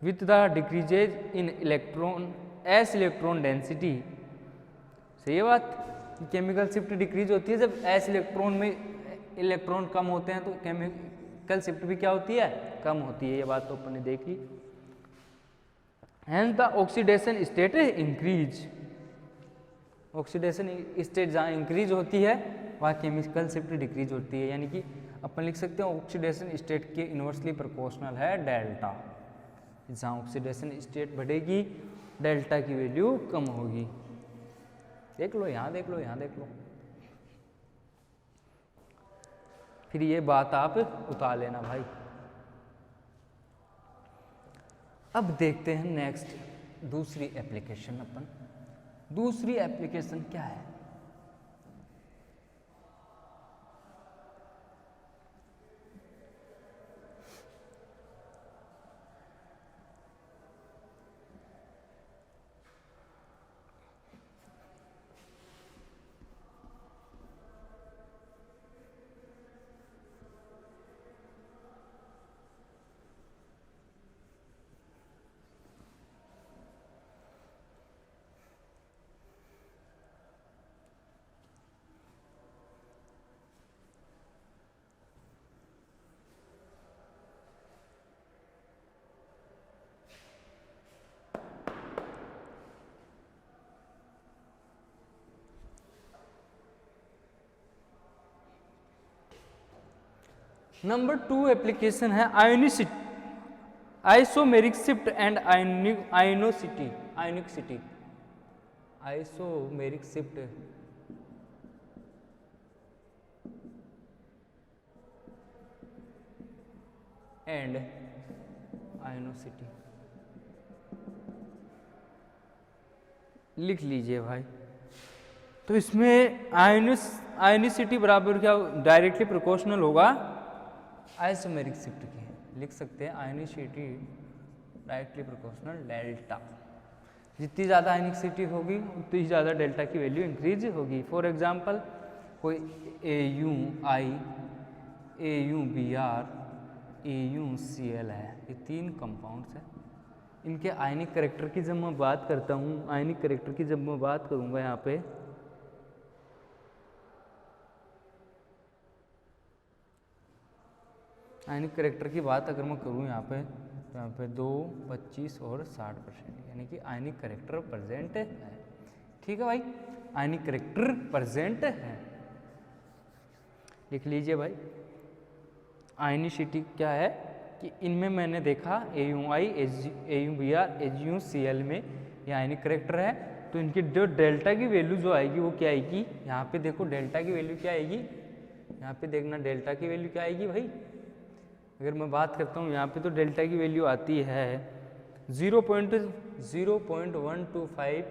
with the decreases in s electron density। सही बात, केमिकल शिफ्ट डिक्रीज होती है जब एस इलेक्ट्रॉन में इलेक्ट्रॉन कम होते हैं, तो केमिकल शिफ्ट भी क्या होती है? कम होती है। ये बात तो अपन ने देखी। Hence the oxidation state increase, oxidation state जहाँ इंक्रीज होती है वहाँ केमिकल शिफ्ट डिक्रीज होती है, यानी कि अपन लिख सकते हैं ऑक्सीडेशन स्टेट के इन्वर्सली प्रोपोर्शनल है डेल्टा। जहाँ ऑक्सीडेशन स्टेट बढ़ेगी डेल्टा की वैल्यू कम होगी। देख लो, यहाँ देख लो, यहाँ देख लो, फिर ये बात आप उतार लेना भाई। अब देखते हैं नेक्स्ट दूसरी एप्लीकेशन। दूसरी एप्लीकेशन क्या है? नंबर 2 एप्लीकेशन है isomeric shift and ionicity. Isomeric shift and ionicity लिख लीजिए भाई। तो इसमें आयनिसिटी बराबर क्या डायरेक्टली प्रोपोर्शनल होगा आइसोमेरिक शिफ्ट के, लिख सकते हैं आयनिसिटी डायरेक्टली प्रोपोर्शनल डेल्टा। जितनी ज़्यादा आयनिसिटी होगी उतनी ज़्यादा डेल्टा की वैल्यू इंक्रीज होगी। फॉर एग्जांपल कोई AuI, AuBr, AuCl है, ये 3 कंपाउंड्स हैं। इनके आयनिक कैरेक्टर की जब मैं बात करता हूँ, आयनिक कैरेक्टर की जब मैं बात करूँगा यहाँ पे, आयनिक कैरेक्टर की बात अगर मैं करूँ यहाँ पे, तो यहाँ पे 2, 25 और 60%, यानी कि आयनिक कैरेक्टर प्रेजेंट है। ठीक है भाई, आयनिक कैरेक्टर प्रेजेंट है, लिख लीजिए भाई। आयनिसिटी क्या है कि इनमें मैंने देखा AuI, AuBr, AuCl में ये आयनिक कैरेक्टर है, तो इनकी जो डेल्टा की वैल्यू जो आएगी वो क्या आएगी, यहाँ पे देखो डेल्टा की वैल्यू क्या आएगी, यहाँ पे देखना डेल्टा की वैल्यू क्या आएगी भाई। अगर मैं बात करता हूँ यहाँ पे तो डेल्टा की वैल्यू आती है 0.0125,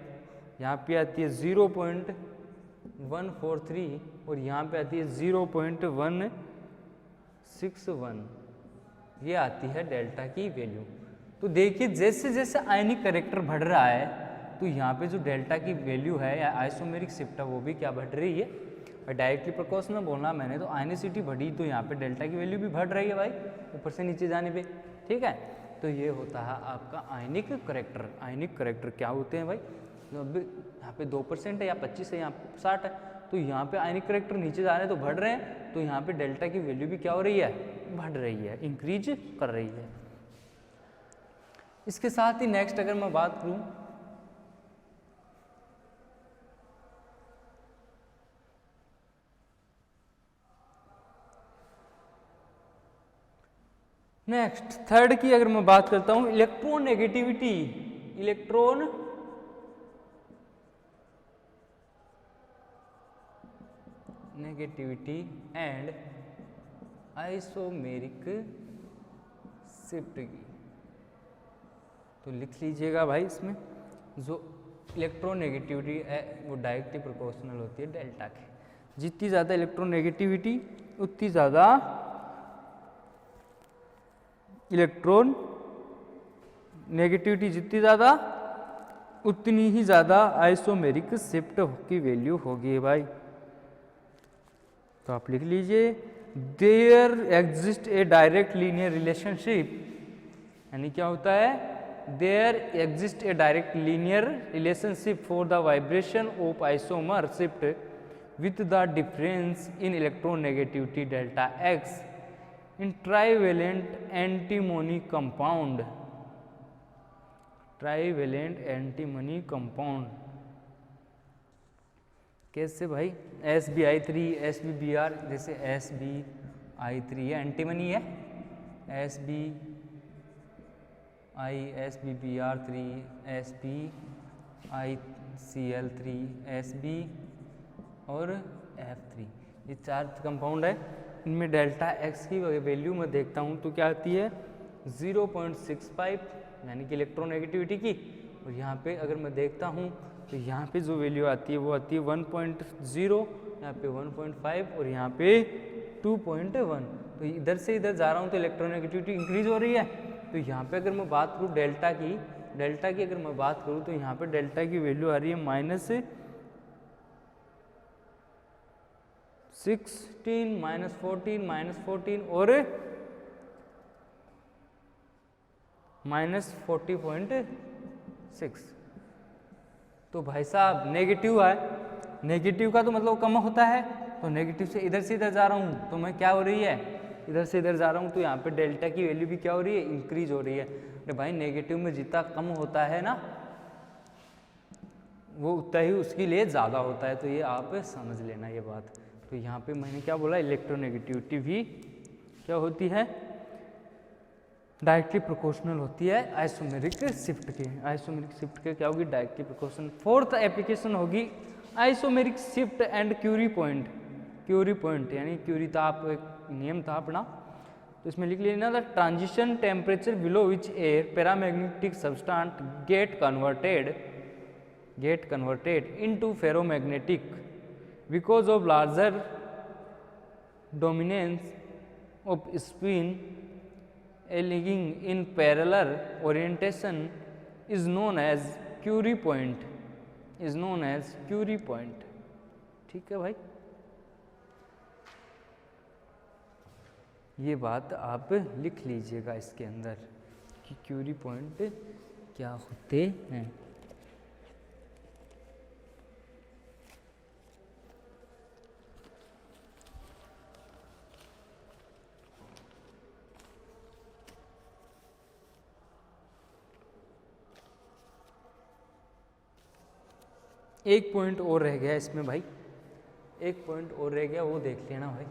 यहाँ पे आती है 0.143 और यहाँ पे आती है 0.161, ये आती है डेल्टा की वैल्यू। तो देखिए जैसे जैसे आयनिक कैरेक्टर बढ़ रहा है तो यहाँ पे जो डेल्टा की वैल्यू है या आइसोमेरिक शिफ्ट है वो भी क्या बढ़ रही है। और डायरेक्टली प्रोपोर्शनल बोलना मैंने, तो आयनिसिटी बढ़ी तो यहाँ पे डेल्टा की वैल्यू भी बढ़ रही है भाई, ऊपर से नीचे जाने पे। ठीक है, तो ये होता है आपका आयनिक कैरेक्टर। आयनिक कैरेक्टर क्या होते हैं भाई, अभी यहाँ पे 2% है या 25 है, यहाँ 60 है, तो यहाँ पे आयनिक कैरेक्टर नीचे जा रहे हैं तो बढ़ रहे हैं, तो यहाँ पे डेल्टा की वैल्यू भी क्या हो रही है, बढ़ रही है, इंक्रीज कर रही है। इसके साथ ही नेक्स्ट अगर मैं बात करूँ, नेक्स्ट थर्ड की अगर मैं बात करता हूं, electron negativity, electron negativity and isomeric shift की, तो लिख लीजिएगा भाई। इसमें जो इलेक्ट्रॉन नेगेटिविटी है वो डायरेक्टली प्रोपोर्शनल होती है डेल्टा के। जितनी ज़्यादा इलेक्ट्रॉन नेगेटिविटी उतनी ज़्यादा इलेक्ट्रॉन नेगेटिविटी, जितनी ज़्यादा उतनी ही ज़्यादा आइसोमेरिक शिफ्ट की वैल्यू होगी भाई। तो आप लिख लीजिए, there exist a direct linear relationship, यानी क्या होता है, there exist a direct linear relationship for the vibration of isomer shift with the difference in electron negativity delta x in trivalent antimony compound, trivalent antimony compound कैसे भाई, SbI3 SbBr, जैसे SbI3 है एंटीमनी है, SbI SbBr3 SbICl3 Sb और F3, ये 4 कंपाउंड है। इनमें डेल्टा एक्स की वैल्यू मैं देखता हूँ तो क्या आती है 0.65, यानी कि इलेक्ट्रॉन नेगेटिविटी की, और यहाँ पे अगर मैं देखता हूँ तो यहाँ पे जो वैल्यू आती है वो आती है 1.0, यहाँ पे 1.5 और यहाँ पे 2.1। तो इधर से इधर जा रहा हूँ तो इलेक्ट्रॉन नेगेटिविटी इंक्रीज हो रही है। तो यहाँ पे अगर मैं बात करूँ डेल्टा की अगर मैं बात करूँ तो यहाँ पे डेल्टा की वैल्यू आ रही है -16, -14 और -40.6। तो भाई साहब नेगेटिव है, नेगेटिव का तो मतलब कम होता है, तो नेगेटिव से इधर जा रहा हूँ तो मैं क्या हो रही है, इधर से इधर जा रहा हूँ तो यहाँ पे डेल्टा की वैल्यू भी क्या हो रही है, इंक्रीज हो रही है। अरे भाई नेगेटिव में जितना कम होता है ना वो उतना ही उसके लिए ज़्यादा होता है, तो ये आप समझ लेना ये बात। तो यहाँ पे मैंने क्या बोला, इलेक्ट्रोनेगेटिविटी भी क्या होती है, डायरेक्टली प्रोपोर्शनल होती है आइसोमेरिक शिफ्ट के। आइसोमेरिक शिफ्ट के क्या होगी, डायरेक्टली प्रोपोर्शनल। फोर्थ एप्लीकेशन होगी isomeric shift and Curie point. Curie point यानी क्यूरी ताप एक नियम था अपना, तो इसमें लिख लेना the transition temperature below which are paramagnetic substance get converted into ferromagnetic because of larger dominance of spin aligning in parallel orientation is known as Curie point, is known as Curie point. ठीक है भाई, ये बात आप लिख लीजिएगा इसके अंदर कि क्यूरी पॉइंट क्या होते हैं। एक पॉइंट और रह गया इसमें भाई, एक पॉइंट और रह गया, वो देख लेना भाई,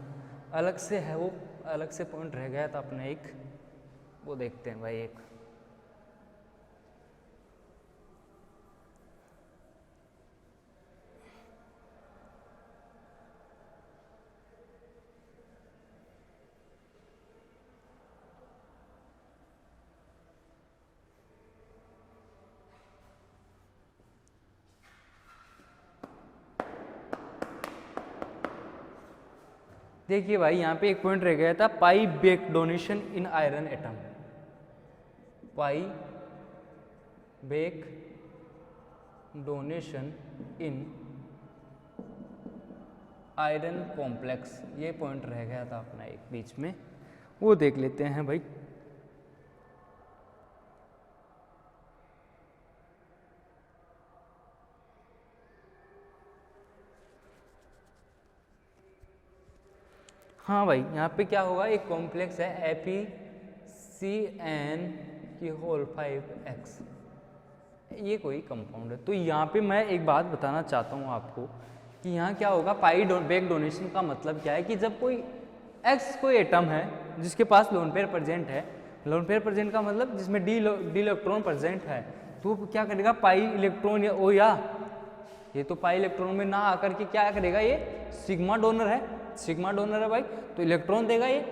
अलग से है वो, अलग से पॉइंट रह गया तो अपने एक वो देखते हैं भाई। एक देखिए भाई, यहाँ पे एक पॉइंट रह गया था, pi back donation in iron atom, pi back donation in iron complex, ये पॉइंट रह गया था अपना एक बीच में, वो देख लेते हैं भाई। हाँ भाई, यहाँ पे क्या होगा, एक कॉम्प्लेक्स है FeCN की होल 5x, ये कोई कंपाउंड है। तो यहाँ पे मैं एक बात बताना चाहता हूँ आपको कि यहाँ क्या होगा, पाई बेक डोनेशन का मतलब क्या है कि जब कोई x कोई एटम है जिसके पास लोन पेयर प्रेजेंट है, लोन पेयर प्रेजेंट का मतलब जिसमें डी इलेक्ट्रॉन प्रेजेंट है, तो क्या करेगा, पाई इलेक्ट्रॉन या ओ, या ये तो पाई इलेक्ट्रॉन में ना आकर के क्या करेगा, ये सिग्मा डोनर है, सिग्मा डोनर है भाई, तो इलेक्ट्रॉन देगा, ये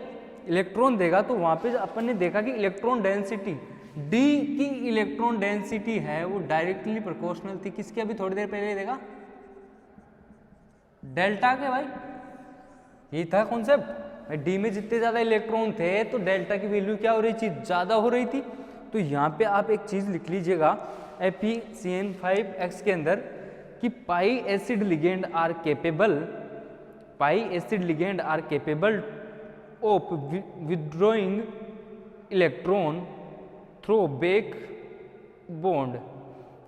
इलेक्ट्रॉन देगा। तो वहां पे अपन ने देखा कि इलेक्ट्रॉन डेंसिटी डी की इलेक्ट्रॉन डेंसिटी है वो डायरेक्टली प्रोपोर्शनल थी किसके, अभी थोड़ी देर पहले देखा, डेल्टा के भाई, ये था कॉन्सेप्ट। डी में जितने ज्यादा इलेक्ट्रॉन थे तो डेल्टा की वैल्यू क्या हो रही थी, ज्यादा हो रही थी। तो यहाँ पे आप एक चीज लिख लीजिएगा FeCN5x के अंदर कि pi acid ligand are capable, pi acid ligand are capable of withdrawing electron through back bond,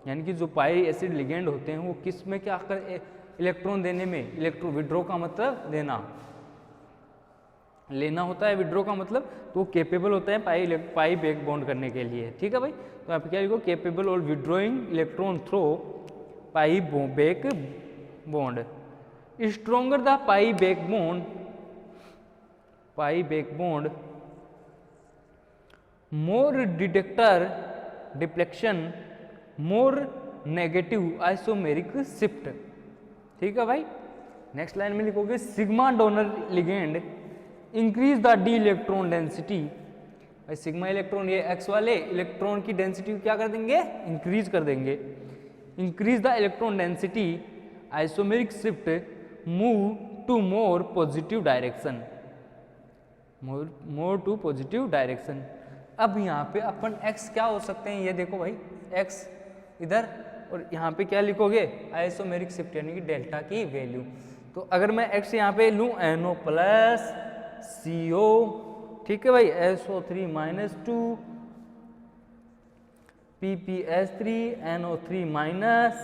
यानी कि जो पाई एसिड लिगेंड होते हैं वो किस में क्या कर, इलेक्ट्रॉन देने में, इलेक्ट्रॉन विड्रॉ का मतलब देना, लेना होता है, विड्रॉ का मतलब, तो केपेबल होता है पाई बेक बॉन्ड करने के लिए। ठीक है भाई, तो आप क्या लिखो, केपेबल और withdrawing electron through pi back bond. Stronger the pi back bond more detector deflection, more negative isomeric shift. ठीक है भाई, नेक्स्ट लाइन में लिखोगे sigma donor ligand increase the d electron density, भाई सिग्मा इलेक्ट्रॉन, ये एक्स वाले इलेक्ट्रॉन की डेंसिटी क्या कर देंगे, इंक्रीज कर देंगे। Increase the electron density isomeric shift move to more positive direction, more to positive direction. अब यहाँ पे अपन x क्या हो सकते हैं, ये देखो भाई, x इधर, और यहाँ पे क्या लिखोगे, आइसोमेरिक शिफ्ट यानी कि डेल्टा की वैल्यू। तो अगर मैं x यहाँ पे लूँ NO प्लस CO, ठीक है भाई, SO3 minus 2 PPS3 NO3 minus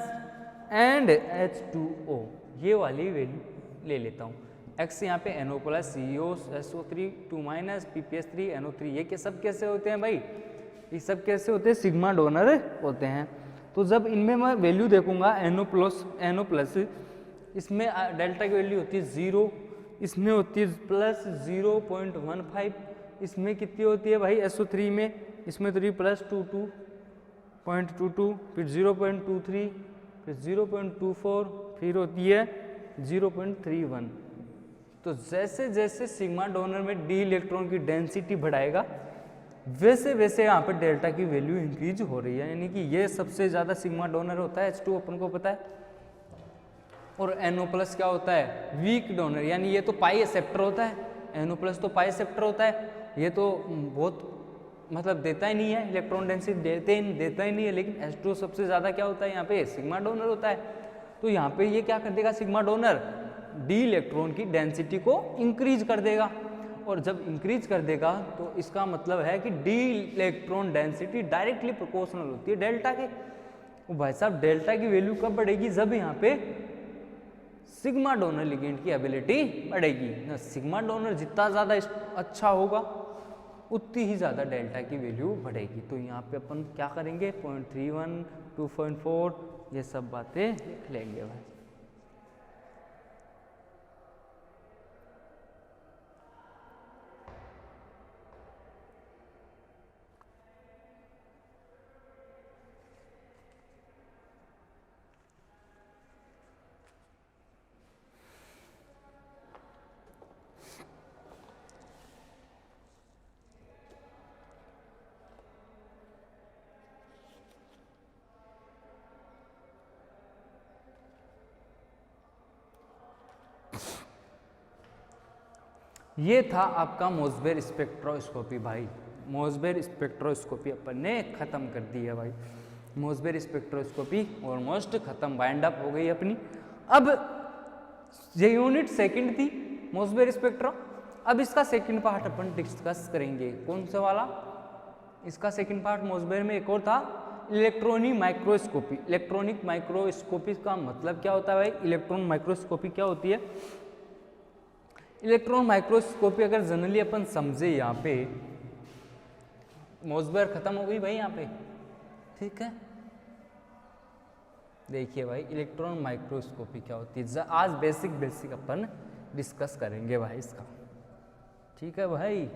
and H2O, ये वाली वैल्यू ले लेता हूँ। x यहाँ पे NO plus CO SO3 2 minus PPS3 NO3, ये के सब कैसे होते हैं भाई, ये सब कैसे होते हैं, सिग्मा डोनर होते हैं। तो जब इनमें मैं वैल्यू देखूंगा NO प्लस, इसमें डेल्टा की वैल्यू होती है 0, इसमें होती है प्लस 0.15, इसमें कितनी होती है भाई SO3 में, इसमें 3 प्लस 2.22, फिर 0.23, फिर 0.24, फिर होती है 0.31। तो जैसे जैसे सिग्मा डोनर में डी इलेक्ट्रॉन की डेंसिटी बढ़ाएगा वैसे वैसे यहाँ पर डेल्टा की वैल्यू इंक्रीज हो रही है, यानी कि ये सबसे ज़्यादा सिग्मा डोनर होता है H2, अपन को पता है। और NO+ क्या होता है, वीक डोनर, यानी ये तो पाई एक्सेप्टर होता है, NO+ तो पाई एक्सेप्टर होता है, ये तो बहुत मतलब देता ही नहीं है इलेक्ट्रॉन डेंसिटी, देता ही नहीं है। लेकिन H2O सबसे ज़्यादा क्या होता है यहाँ पे, सिग्मा डोनर होता है। तो यहाँ पे ये क्या कर देगा, सिग्मा डोनर डी इलेक्ट्रॉन की डेंसिटी को इंक्रीज कर देगा, और जब इंक्रीज कर देगा तो इसका मतलब है कि D electron density directly proportional होती है डेल्टा के। वो भाई साहब डेल्टा की वैल्यू कब बढ़ेगी, जब यहाँ पे सिग्मा डोनर लिगेंड की एबिलिटी बढ़ेगी ना। सिग्मा डोनर जितना ज़्यादा अच्छा होगा उतनी ही ज़्यादा डेल्टा की वैल्यू बढ़ेगी। तो यहाँ पे अपन क्या करेंगे, 0.31, 2.4 ये सब बातें लिख लेंगे भाई। ये था आपका मोसबेर स्पेक्ट्रोस्कोपी भाई। मोसबेर स्पेक्ट्रोस्कोपी अपन ने ख़त्म कर दी है भाई। मोसबेर स्पेक्ट्रोस्कोपी ऑलमोस्ट ख़त्म, वाइंड अप हो गई अपनी। अब ये यूनिट सेकंड थी मोसबेर स्पेक्ट्रो। अब इसका सेकंड पार्ट अपन डिस्कस करेंगे। कौन सा वाला, इसका सेकंड पार्ट मोसबेर में एक और था, इलेक्ट्रॉनिक माइक्रोस्कोपी। इलेक्ट्रॉनिक माइक्रोस्कोपी का मतलब क्या होता है भाई, इलेक्ट्रॉन माइक्रोस्कोपी क्या होती है। इलेक्ट्रॉन माइक्रोस्कोपी अगर जनरली अपन समझे, यहाँ पे मोसबेर खत्म हो गई भाई यहाँ पे, ठीक है। देखिए भाई इलेक्ट्रॉन माइक्रोस्कोपी क्या होती है, आज बेसिक अपन डिस्कस करेंगे भाई इसका, ठीक है भाई।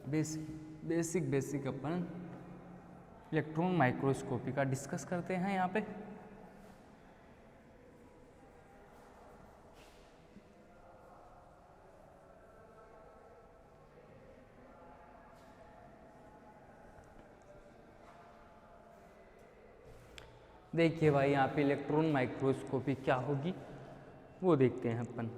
बेसिक अपन इलेक्ट्रॉन माइक्रोस्कोपी का डिस्कस करते हैं यहाँ पे। देखिए भाई यहाँ पे इलेक्ट्रॉन माइक्रोस्कोपी क्या होगी वो देखते हैं अपन।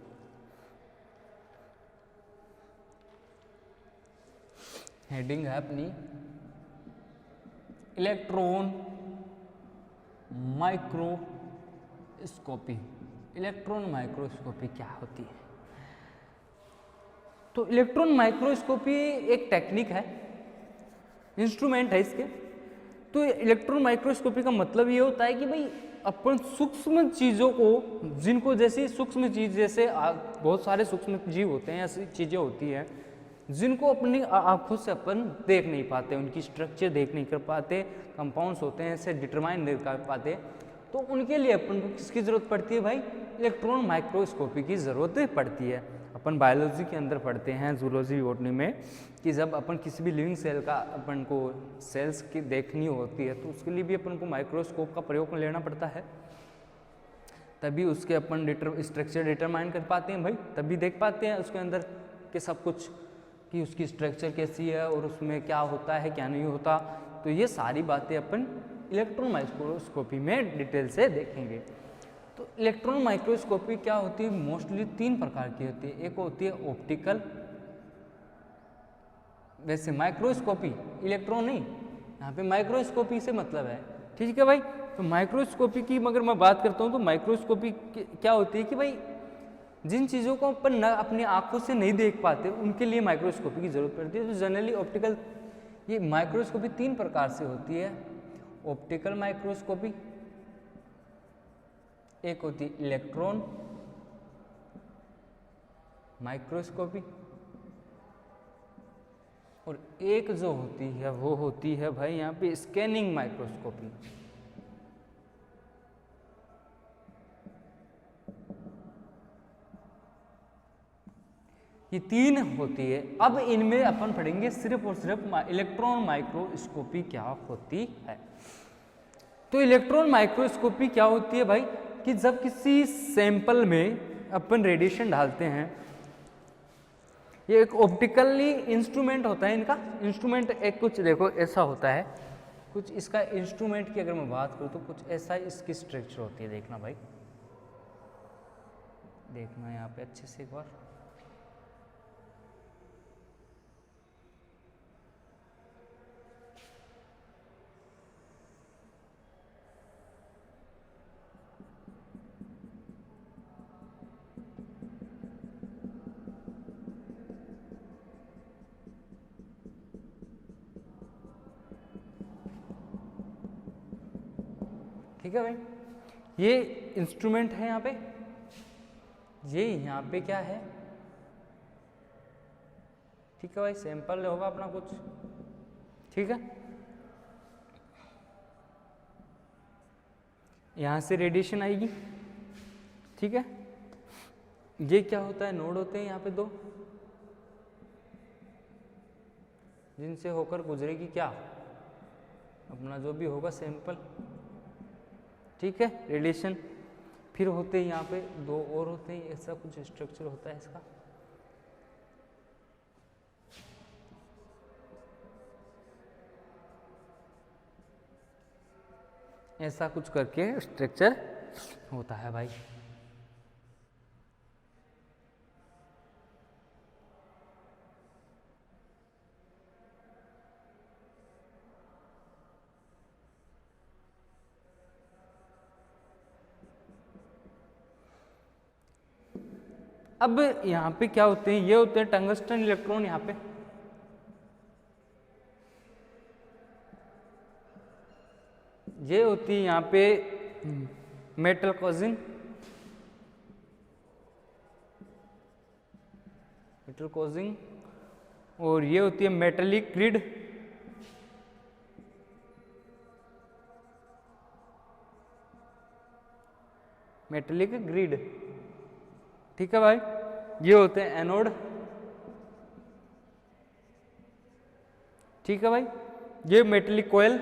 हेडिंग है अपनी इलेक्ट्रॉन माइक्रोस्कोपी। इलेक्ट्रॉन माइक्रोस्कोपी क्या होती है, तो इलेक्ट्रॉन माइक्रोस्कोपी एक टेक्निक है, इंस्ट्रूमेंट है इसके। तो इलेक्ट्रॉन माइक्रोस्कोपी का मतलब ये होता है कि भाई अपन सूक्ष्म चीज़ों को, जिनको जैसे सूक्ष्म चीज़, जैसे बहुत सारे सूक्ष्म जीव होते हैं, ऐसी चीज़ें होती हैं जिनको अपनी आंखों से अपन देख नहीं पाते, उनकी स्ट्रक्चर देख नहीं कर पाते, कंपाउंड्स होते हैं ऐसे डिटरमाइन नहीं कर पाते, तो उनके लिए अपन को किसकी ज़रूरत पड़ती है भाई, इलेक्ट्रॉन माइक्रोस्कोपी की ज़रूरत पड़ती है। अपन बायोलॉजी के अंदर पढ़ते हैं जूलॉजी बॉटनी में कि जब अपन किसी भी लिविंग सेल का अपन को सेल्स की देखनी होती है तो उसके लिए भी अपन को माइक्रोस्कोप का प्रयोग लेना पड़ता है, तभी उसके अपन स्ट्रक्चर डिटरमाइन कर पाते हैं भाई, तभी देख पाते हैं उसके अंदर के सब कुछ कि उसकी स्ट्रक्चर कैसी है और उसमें क्या होता है क्या नहीं होता। तो ये सारी बातें अपन इलेक्ट्रॉन माइक्रोस्कोपी में डिटेल से देखेंगे। तो इलेक्ट्रॉन माइक्रोस्कोपी क्या होती है, मोस्टली 3 प्रकार की होती है। एक होती है ऑप्टिकल, वैसे माइक्रोस्कोपी इलेक्ट्रॉन नहीं, यहाँ पे माइक्रोस्कोपी से मतलब है, ठीक है भाई। तो माइक्रोस्कोपी की अगर मैं बात करता हूँ तो माइक्रोस्कोपी क्या होती है कि भाई जिन चीज़ों को अपन न अपनी आंखों से नहीं देख पाते उनके लिए माइक्रोस्कोपी की जरूरत पड़ती है। तो जनरली ऑप्टिकल, ये माइक्रोस्कोपी 3 प्रकार से होती है। ऑप्टिकल माइक्रोस्कोपी, एक होती है इलेक्ट्रॉन माइक्रोस्कोपी, और एक जो होती है वो होती है भाई यहाँ पे स्कैनिंग माइक्रोस्कोपी। ये 3 होती है। अब इनमें अपन पढ़ेंगे सिर्फ और सिर्फ इलेक्ट्रॉन माइक्रोस्कोपी क्या होती है। तो इलेक्ट्रॉन माइक्रोस्कोपी क्या होती है भाई कि जब किसी सैंपल में अपन रेडिएशन डालते हैं, ये एक ऑप्टिकली इंस्ट्रूमेंट होता है, इनका इंस्ट्रूमेंट एक कुछ देखो ऐसा होता है, कुछ इसका इंस्ट्रूमेंट की अगर मैं बात करूँ तो कुछ ऐसा इसकी स्ट्रक्चर होती है, देखना भाई देखना यहाँ पे अच्छे से एक बार। ठीक है भाई, ये इंस्ट्रूमेंट है यहाँ पे, ये यहाँ पे क्या है, ठीक है भाई, सैंपल होगा अपना कुछ, ठीक है। यहाँ से रेडिएशन आएगी, ठीक है। ये क्या होता है, नोड होते हैं यहाँ पे दो, जिनसे होकर गुजरेगी क्या, अपना जो भी होगा सैंपल, ठीक है, रेडिएशन। फिर होते हैं यहाँ पे दो और होते हैं, ऐसा कुछ स्ट्रक्चर होता है इसका, ऐसा कुछ करके स्ट्रक्चर होता है भाई। अब यहाँ पे क्या होते हैं, ये होते हैं टंगस्टन इलेक्ट्रॉन, यहाँ पे ये होती है यहाँ पे मेटल कॉजिंग, और ये होती है मेटेलिक ग्रिड, ठीक है भाई। ये होते हैं एनोड, ठीक है भाई। ये मेटेलिक कॉइल,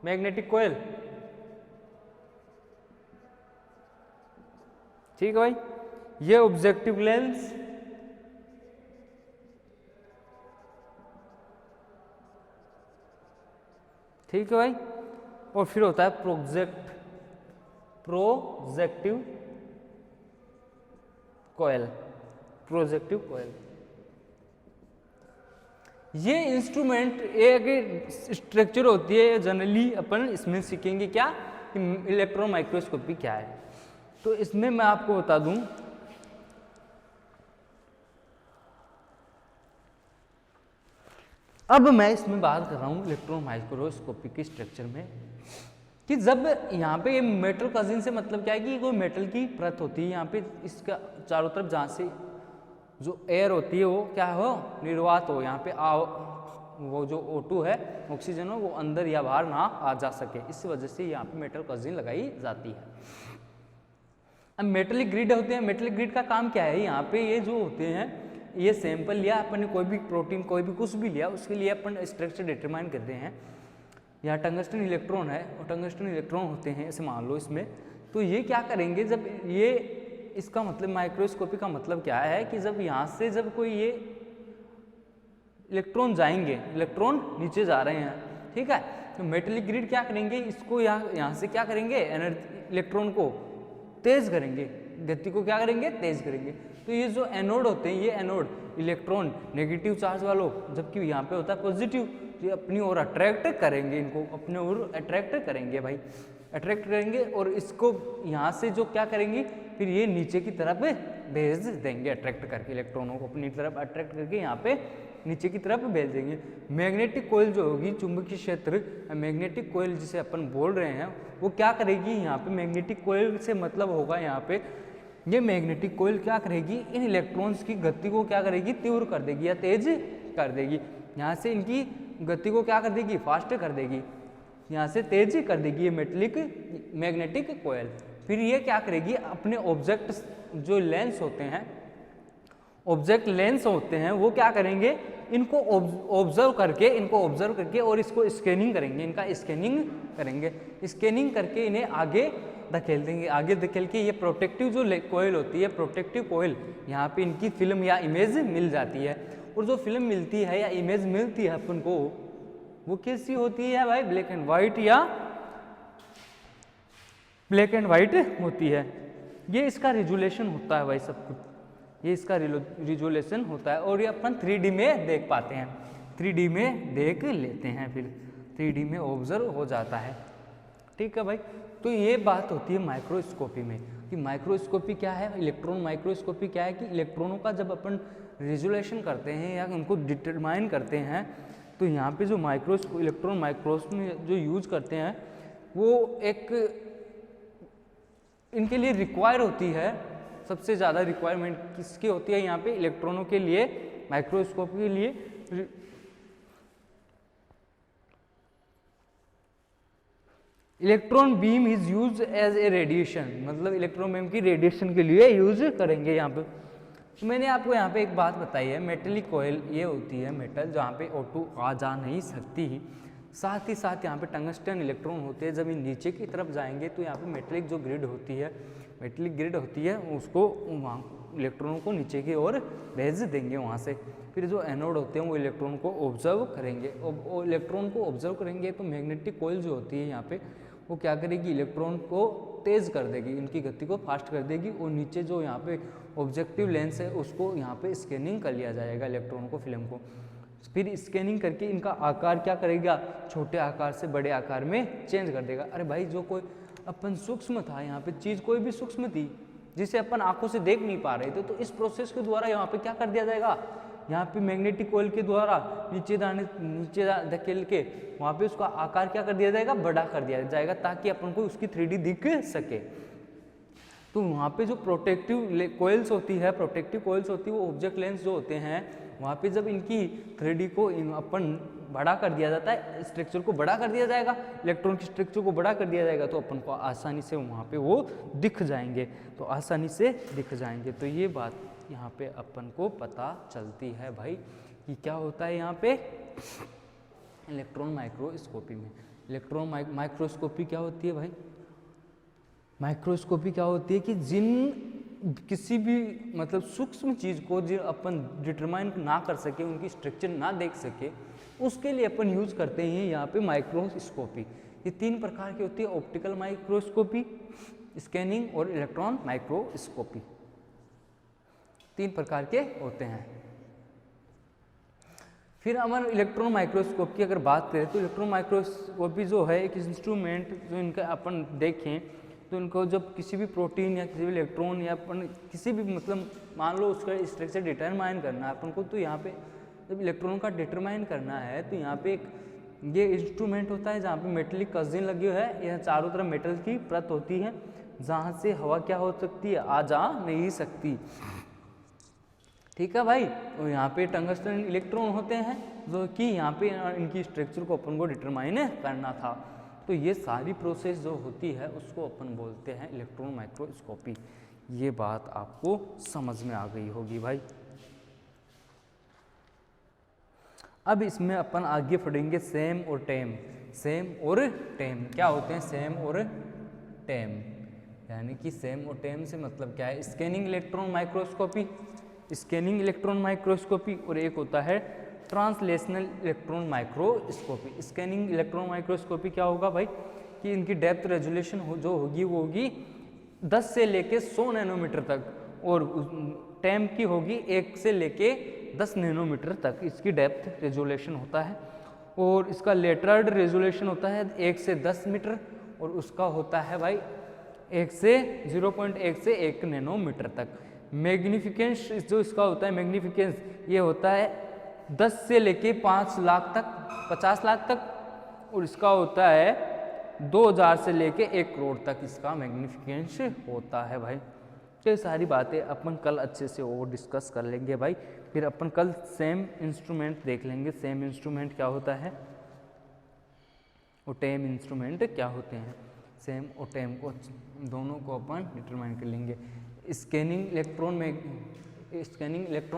मैग्नेटिक कॉइल, ठीक है भाई। ये ऑब्जेक्टिव लेंस, ठीक है भाई। और फिर होता है प्रोजेक्टिव कॉइल, ये इंस्ट्रूमेंट एक स्ट्रक्चर होती है, जनरली अपन इसमें सीखेंगे क्या, इलेक्ट्रॉन माइक्रोस्कोपी क्या है। तो इसमें मैं आपको बता दूं, अब मैं इसमें बात कर रहा हूं इलेक्ट्रॉन माइक्रोस्कोपी के स्ट्रक्चर में, कि जब यहाँ पे मेटल कजिन से मतलब क्या है कि कोई मेटल की परत होती है यहाँ पे, इसका चारों तरफ जहाँ से जो एयर होती है वो क्या हो, निर्वात हो, यहाँ पे वो जो O2 है, ऑक्सीजन हो, वो अंदर या बाहर ना आ जा सके, इस वजह से यहाँ पे मेटल कजिन लगाई जाती है। अब मेटेलिक ग्रिड होते हैं, मेटेलिक ग्रिड का काम क्या है, यहाँ पे ये जो होते हैं, ये सैंपल लिया अपन ने, कोई भी प्रोटीन कोई भी कुछ भी लिया, उसके लिए अपन स्ट्रक्चर डिटरमाइन करते हैं। यहाँ टंगस्टन इलेक्ट्रॉन है और टंगस्टन इलेक्ट्रॉन होते हैं, ऐसे मान लो इसमें। तो ये क्या करेंगे, जब ये इसका मतलब माइक्रोस्कोपी का मतलब क्या है कि जब यहाँ से जब कोई ये इलेक्ट्रॉन जाएंगे, इलेक्ट्रॉन नीचे जा रहे हैं, ठीक है, तो मेटेलिक ग्रिड क्या करेंगे, इसको यहाँ से क्या करेंगे, इलेक्ट्रॉन को तेज करेंगे, गति को क्या करेंगे, तेज करेंगे। तो ये जो एनोड होते हैं, ये एनोड इलेक्ट्रॉन नेगेटिव चार्ज वालों, जबकि यहाँ पे होता है पॉजिटिव, ये अपनी ओर अट्रैक्ट करेंगे, इनको अपने ओर अट्रैक्ट करेंगे भाई, अट्रैक्ट करेंगे। और इसको यहाँ से जो क्या करेंगे, फिर ये नीचे की तरफ भेज देंगे, अट्रैक्ट करके इलेक्ट्रॉनों को अपनी तरफ अट्रैक्ट करके यहाँ पे नीचे की तरफ भेज देंगे। मैग्नेटिक कोयल जो होगी, चुंबकीय क्षेत्र, मैग्नेटिक कोयल जिसे अपन बोल रहे हैं, वो क्या करेगी, यहाँ पे मैग्नेटिक कोयल से मतलब होगा यहाँ पे, ये मैग्नेटिक कोयल क्या करेगी, इन इलेक्ट्रॉन्स की गति को क्या करेगी, तीव्र कर देगी या तेज कर देगी। यहाँ से इनकी गति को क्या कर देगी, फास्ट कर देगी, यहाँ से तेज कर देगी ये मैग्नेटिक कोयल। फिर ये क्या करेगी, अपने ऑब्जेक्ट जो लेंस होते हैं, ऑब्जेक्ट लेंस होते हैं, वो क्या करेंगे, इनको ऑब्जर्व करके और इसको स्कैनिंग करेंगे, इनका स्कैनिंग करेंगे, स्कैनिंग करके इन्हें आगे धकेल देंगे। आगे धकेल के ये प्रोटेक्टिव जो कोयल होती है, प्रोटेक्टिव कोयल, यहाँ पे इनकी फिल्म या इमेज मिल जाती है। और जो फिल्म मिलती है या इमेज मिलती है अपन को, वो कैसी होती है भाई, ब्लैक एंड व्हाइट या ब्लैक एंड व्हाइट होती है। ये इसका रिजोल्यूशन होता है भाई सब कुछ, ये इसका रिजोल्यूशन होता है और ये अपन 3D में देख पाते हैं, 3D में देख लेते हैं, फिर 3D में ऑब्जर्व हो जाता है। ठीक है भाई, तो ये बात होती है माइक्रोस्कोपी में कि माइक्रोस्कोपी क्या है, इलेक्ट्रॉन माइक्रोस्कोपी क्या है कि इलेक्ट्रॉनों का जब अपन रिजोल्यूशन करते हैं या उनको डिटरमाइन करते हैं तो यहाँ पे जो इलेक्ट्रॉन माइक्रोस्कोप में जो यूज करते हैं वो एक इनके लिए रिक्वायर होती है, सबसे ज़्यादा रिक्वायरमेंट किसकी होती है यहाँ पे, इलेक्ट्रॉनों के लिए, माइक्रोस्कोप के लिए। Electron beam is use as a radiation, मतलब इलेक्ट्रॉन बीम की रेडिएशन के लिए यूज करेंगे यहाँ पे। तो मैंने आपको यहाँ पे एक बात बताई है, मेटलिक कॉइल ये होती है मेटल जहाँ पे O2 आ जा नहीं सकती ही, साथ ही साथ यहाँ पे टंगस्टन इलेक्ट्रॉन होते हैं। जब ये नीचे की तरफ जाएंगे तो यहाँ पे मेटलिक जो ग्रिड होती है, मेटलिक ग्रिड होती है, उसको वहाँ इलेक्ट्रॉनों को नीचे की ओर भेज देंगे वहाँ से। फिर जो एनोड होते हैं वो इलेक्ट्रॉन को ऑब्जर्व करेंगे, और इलेक्ट्रॉन को ऑब्जर्व करेंगे तो मैग्नेटिक कॉइल जो होती है यहाँ पे वो क्या करेगी, इलेक्ट्रॉन को तेज़ कर देगी, इनकी गति को फास्ट कर देगी, और नीचे जो यहाँ पे ऑब्जेक्टिव लेंस है उसको यहाँ पे स्कैनिंग कर लिया जाएगा इलेक्ट्रॉन को, फिल्म को। फिर स्कैनिंग करके इनका आकार क्या करेगा, छोटे आकार से बड़े आकार में चेंज कर देगा। अरे भाई जो कोई अपन सूक्ष्म था यहाँ पे, चीज़ कोई भी सूक्ष्म थी जिसे अपन आंखों से देख नहीं पा रहे थे, तो इस प्रोसेस के द्वारा यहाँ पे क्या कर दिया जाएगा, यहाँ पे मैग्नेटिक कॉइल के द्वारा नीचे धकेल के वहाँ पे उसका आकार क्या कर दिया जाएगा, बड़ा कर दिया जाएगा, ताकि अपन को उसकी 3D दिख सके। तो वहाँ पे जो प्रोटेक्टिव कॉइल्स होती है, वो ऑब्जेक्ट लेंस जो होते हैं, वहाँ पे जब इनकी 3D को अपन बड़ा कर दिया जाता है, स्ट्रक्चर को बड़ा कर दिया जाएगा, इलेक्ट्रॉन की स्ट्रक्चर को बड़ा कर दिया जाएगा, तो अपन को आसानी से वहाँ पे वो दिख जाएंगे, तो आसानी से दिख जाएंगे। तो ये बात यहाँ पे अपन को पता चलती है भाई कि क्या होता है यहाँ पे इलेक्ट्रॉन माइक्रोस्कोपी में। इलेक्ट्रॉन माइक्रोस्कोपी क्या होती है भाई, माइक्रोस्कोपी क्या होती है कि किसी भी मतलब सूक्ष्म चीज़ को जो अपन डिटरमाइन ना कर सके, उनकी स्ट्रक्चर ना देख सके, उसके लिए अपन यूज करते हैं यहाँ पे माइक्रोस्कोपी। ये 3 प्रकार की होती है, ऑप्टिकल माइक्रोस्कोपी, स्कैनिंग और इलेक्ट्रॉन माइक्रोस्कोपी, 3 प्रकार के होते हैं। फिर हमारे इलेक्ट्रॉन माइक्रोस्कोप की अगर बात करें तो इलेक्ट्रॉन माइक्रोस्कोपी जो है एक इंस्ट्रूमेंट जो इनका अपन देखें तो इनको जब किसी भी प्रोटीन या किसी भी इलेक्ट्रॉन या अपन किसी भी मतलब मान लो उसका स्ट्रक्चर डिटरमाइन करना है अपन को, तो यहाँ पे जब इलेक्ट्रॉन का डिटरमाइन करना है तो यहाँ पे एक ये इंस्ट्रूमेंट होता है जहाँ पे मेटलिक कजिन लगी है, यह चारों तरफ मेटल की परत होती है जहाँ से हवा क्या हो सकती है, आ जा नहीं सकती। ठीक है भाई, तो यहाँ पे टंगस्टन इलेक्ट्रॉन होते हैं जो कि यहाँ पे इनकी स्ट्रक्चर को अपन को डिटरमाइन करना था। तो ये सारी प्रोसेस जो होती है उसको अपन बोलते हैं इलेक्ट्रॉन माइक्रोस्कोपी। ये बात आपको समझ में आ गई होगी भाई। अब इसमें अपन आगे पढ़ेंगे सेम और टेम। सेम और टेम क्या होते हैं, सेम और टेम यानी कि सेम और टेम से मतलब क्या है, scanning electron microscopy, scanning electron microscopy, और एक होता है translational electron microscopy. Scanning electron microscopy क्या होगा भाई कि इनकी डेप्थ रेजोल्यूशन जो होगी वो होगी 10 से लेके 100 नैनोमीटर तक, और टेम की होगी 1 से लेके 10 नैनोमीटर तक इसकी डेप्थ रेजोल्यूशन होता है। और इसका लेटरल रेजोल्यूशन होता है 1 से 10 मीटर, और उसका होता है भाई 1 से 0.1 से 1 नैनोमीटर तक। मैग्निफिकेंस जो इसका होता है, मैग्निफिकेंस ये होता है 10 से लेके 5 लाख तक, 50 लाख तक, और इसका होता है 2000 से लेके 1 करोड़ तक इसका मैग्निफिकेंस होता है भाई। ये सारी बातें अपन कल अच्छे से और डिस्कस कर लेंगे भाई। फिर अपन कल सेम इंस्ट्रूमेंट देख लेंगे, सेम इंस्ट्रूमेंट क्या होता है और टेम इंस्ट्रूमेंट क्या होते हैं। सेम और टेम को दोनों को अपन डिटरमाइन कर लेंगे। स्कैनिंग इलेक्ट्रॉन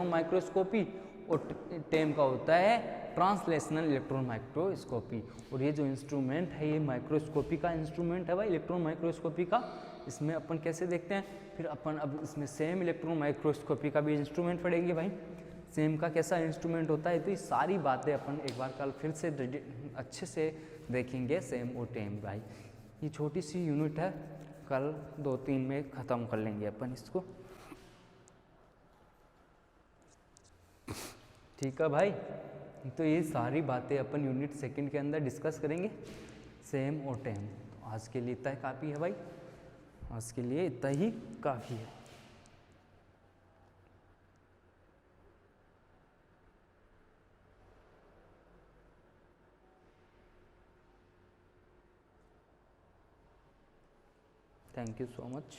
माइक्रोस्कोपी और टेम का होता है ट्रांसलेशनल इलेक्ट्रॉन माइक्रोस्कोपी। और ये जो इंस्ट्रूमेंट है ये माइक्रोस्कोपी का इंस्ट्रूमेंट है भाई, इलेक्ट्रॉन माइक्रोस्कोपी का। इसमें अपन कैसे देखते हैं, फिर अपन अब इसमें सेम इलेक्ट्रॉन माइक्रोस्कोपी का भी इंस्ट्रूमेंट पढ़ेंगे भाई, सेम का कैसा इंस्ट्रूमेंट होता है। तो ये सारी बातें अपन एक बार कल फिर से अच्छे से देखेंगे, सेम और टेम भाई। ये छोटी सी यूनिट है, कल 2-3 में ख़त्म कर लेंगे अपन इसको। ठीक है भाई, तो ये सारी बातें अपन यूनिट सेकंड के अंदर डिस्कस करेंगे, सेम और टेम। तो आज के लिए इतना ही काफ़ी है भाई, आज के लिए इतना ही काफ़ी है। Thank you so much.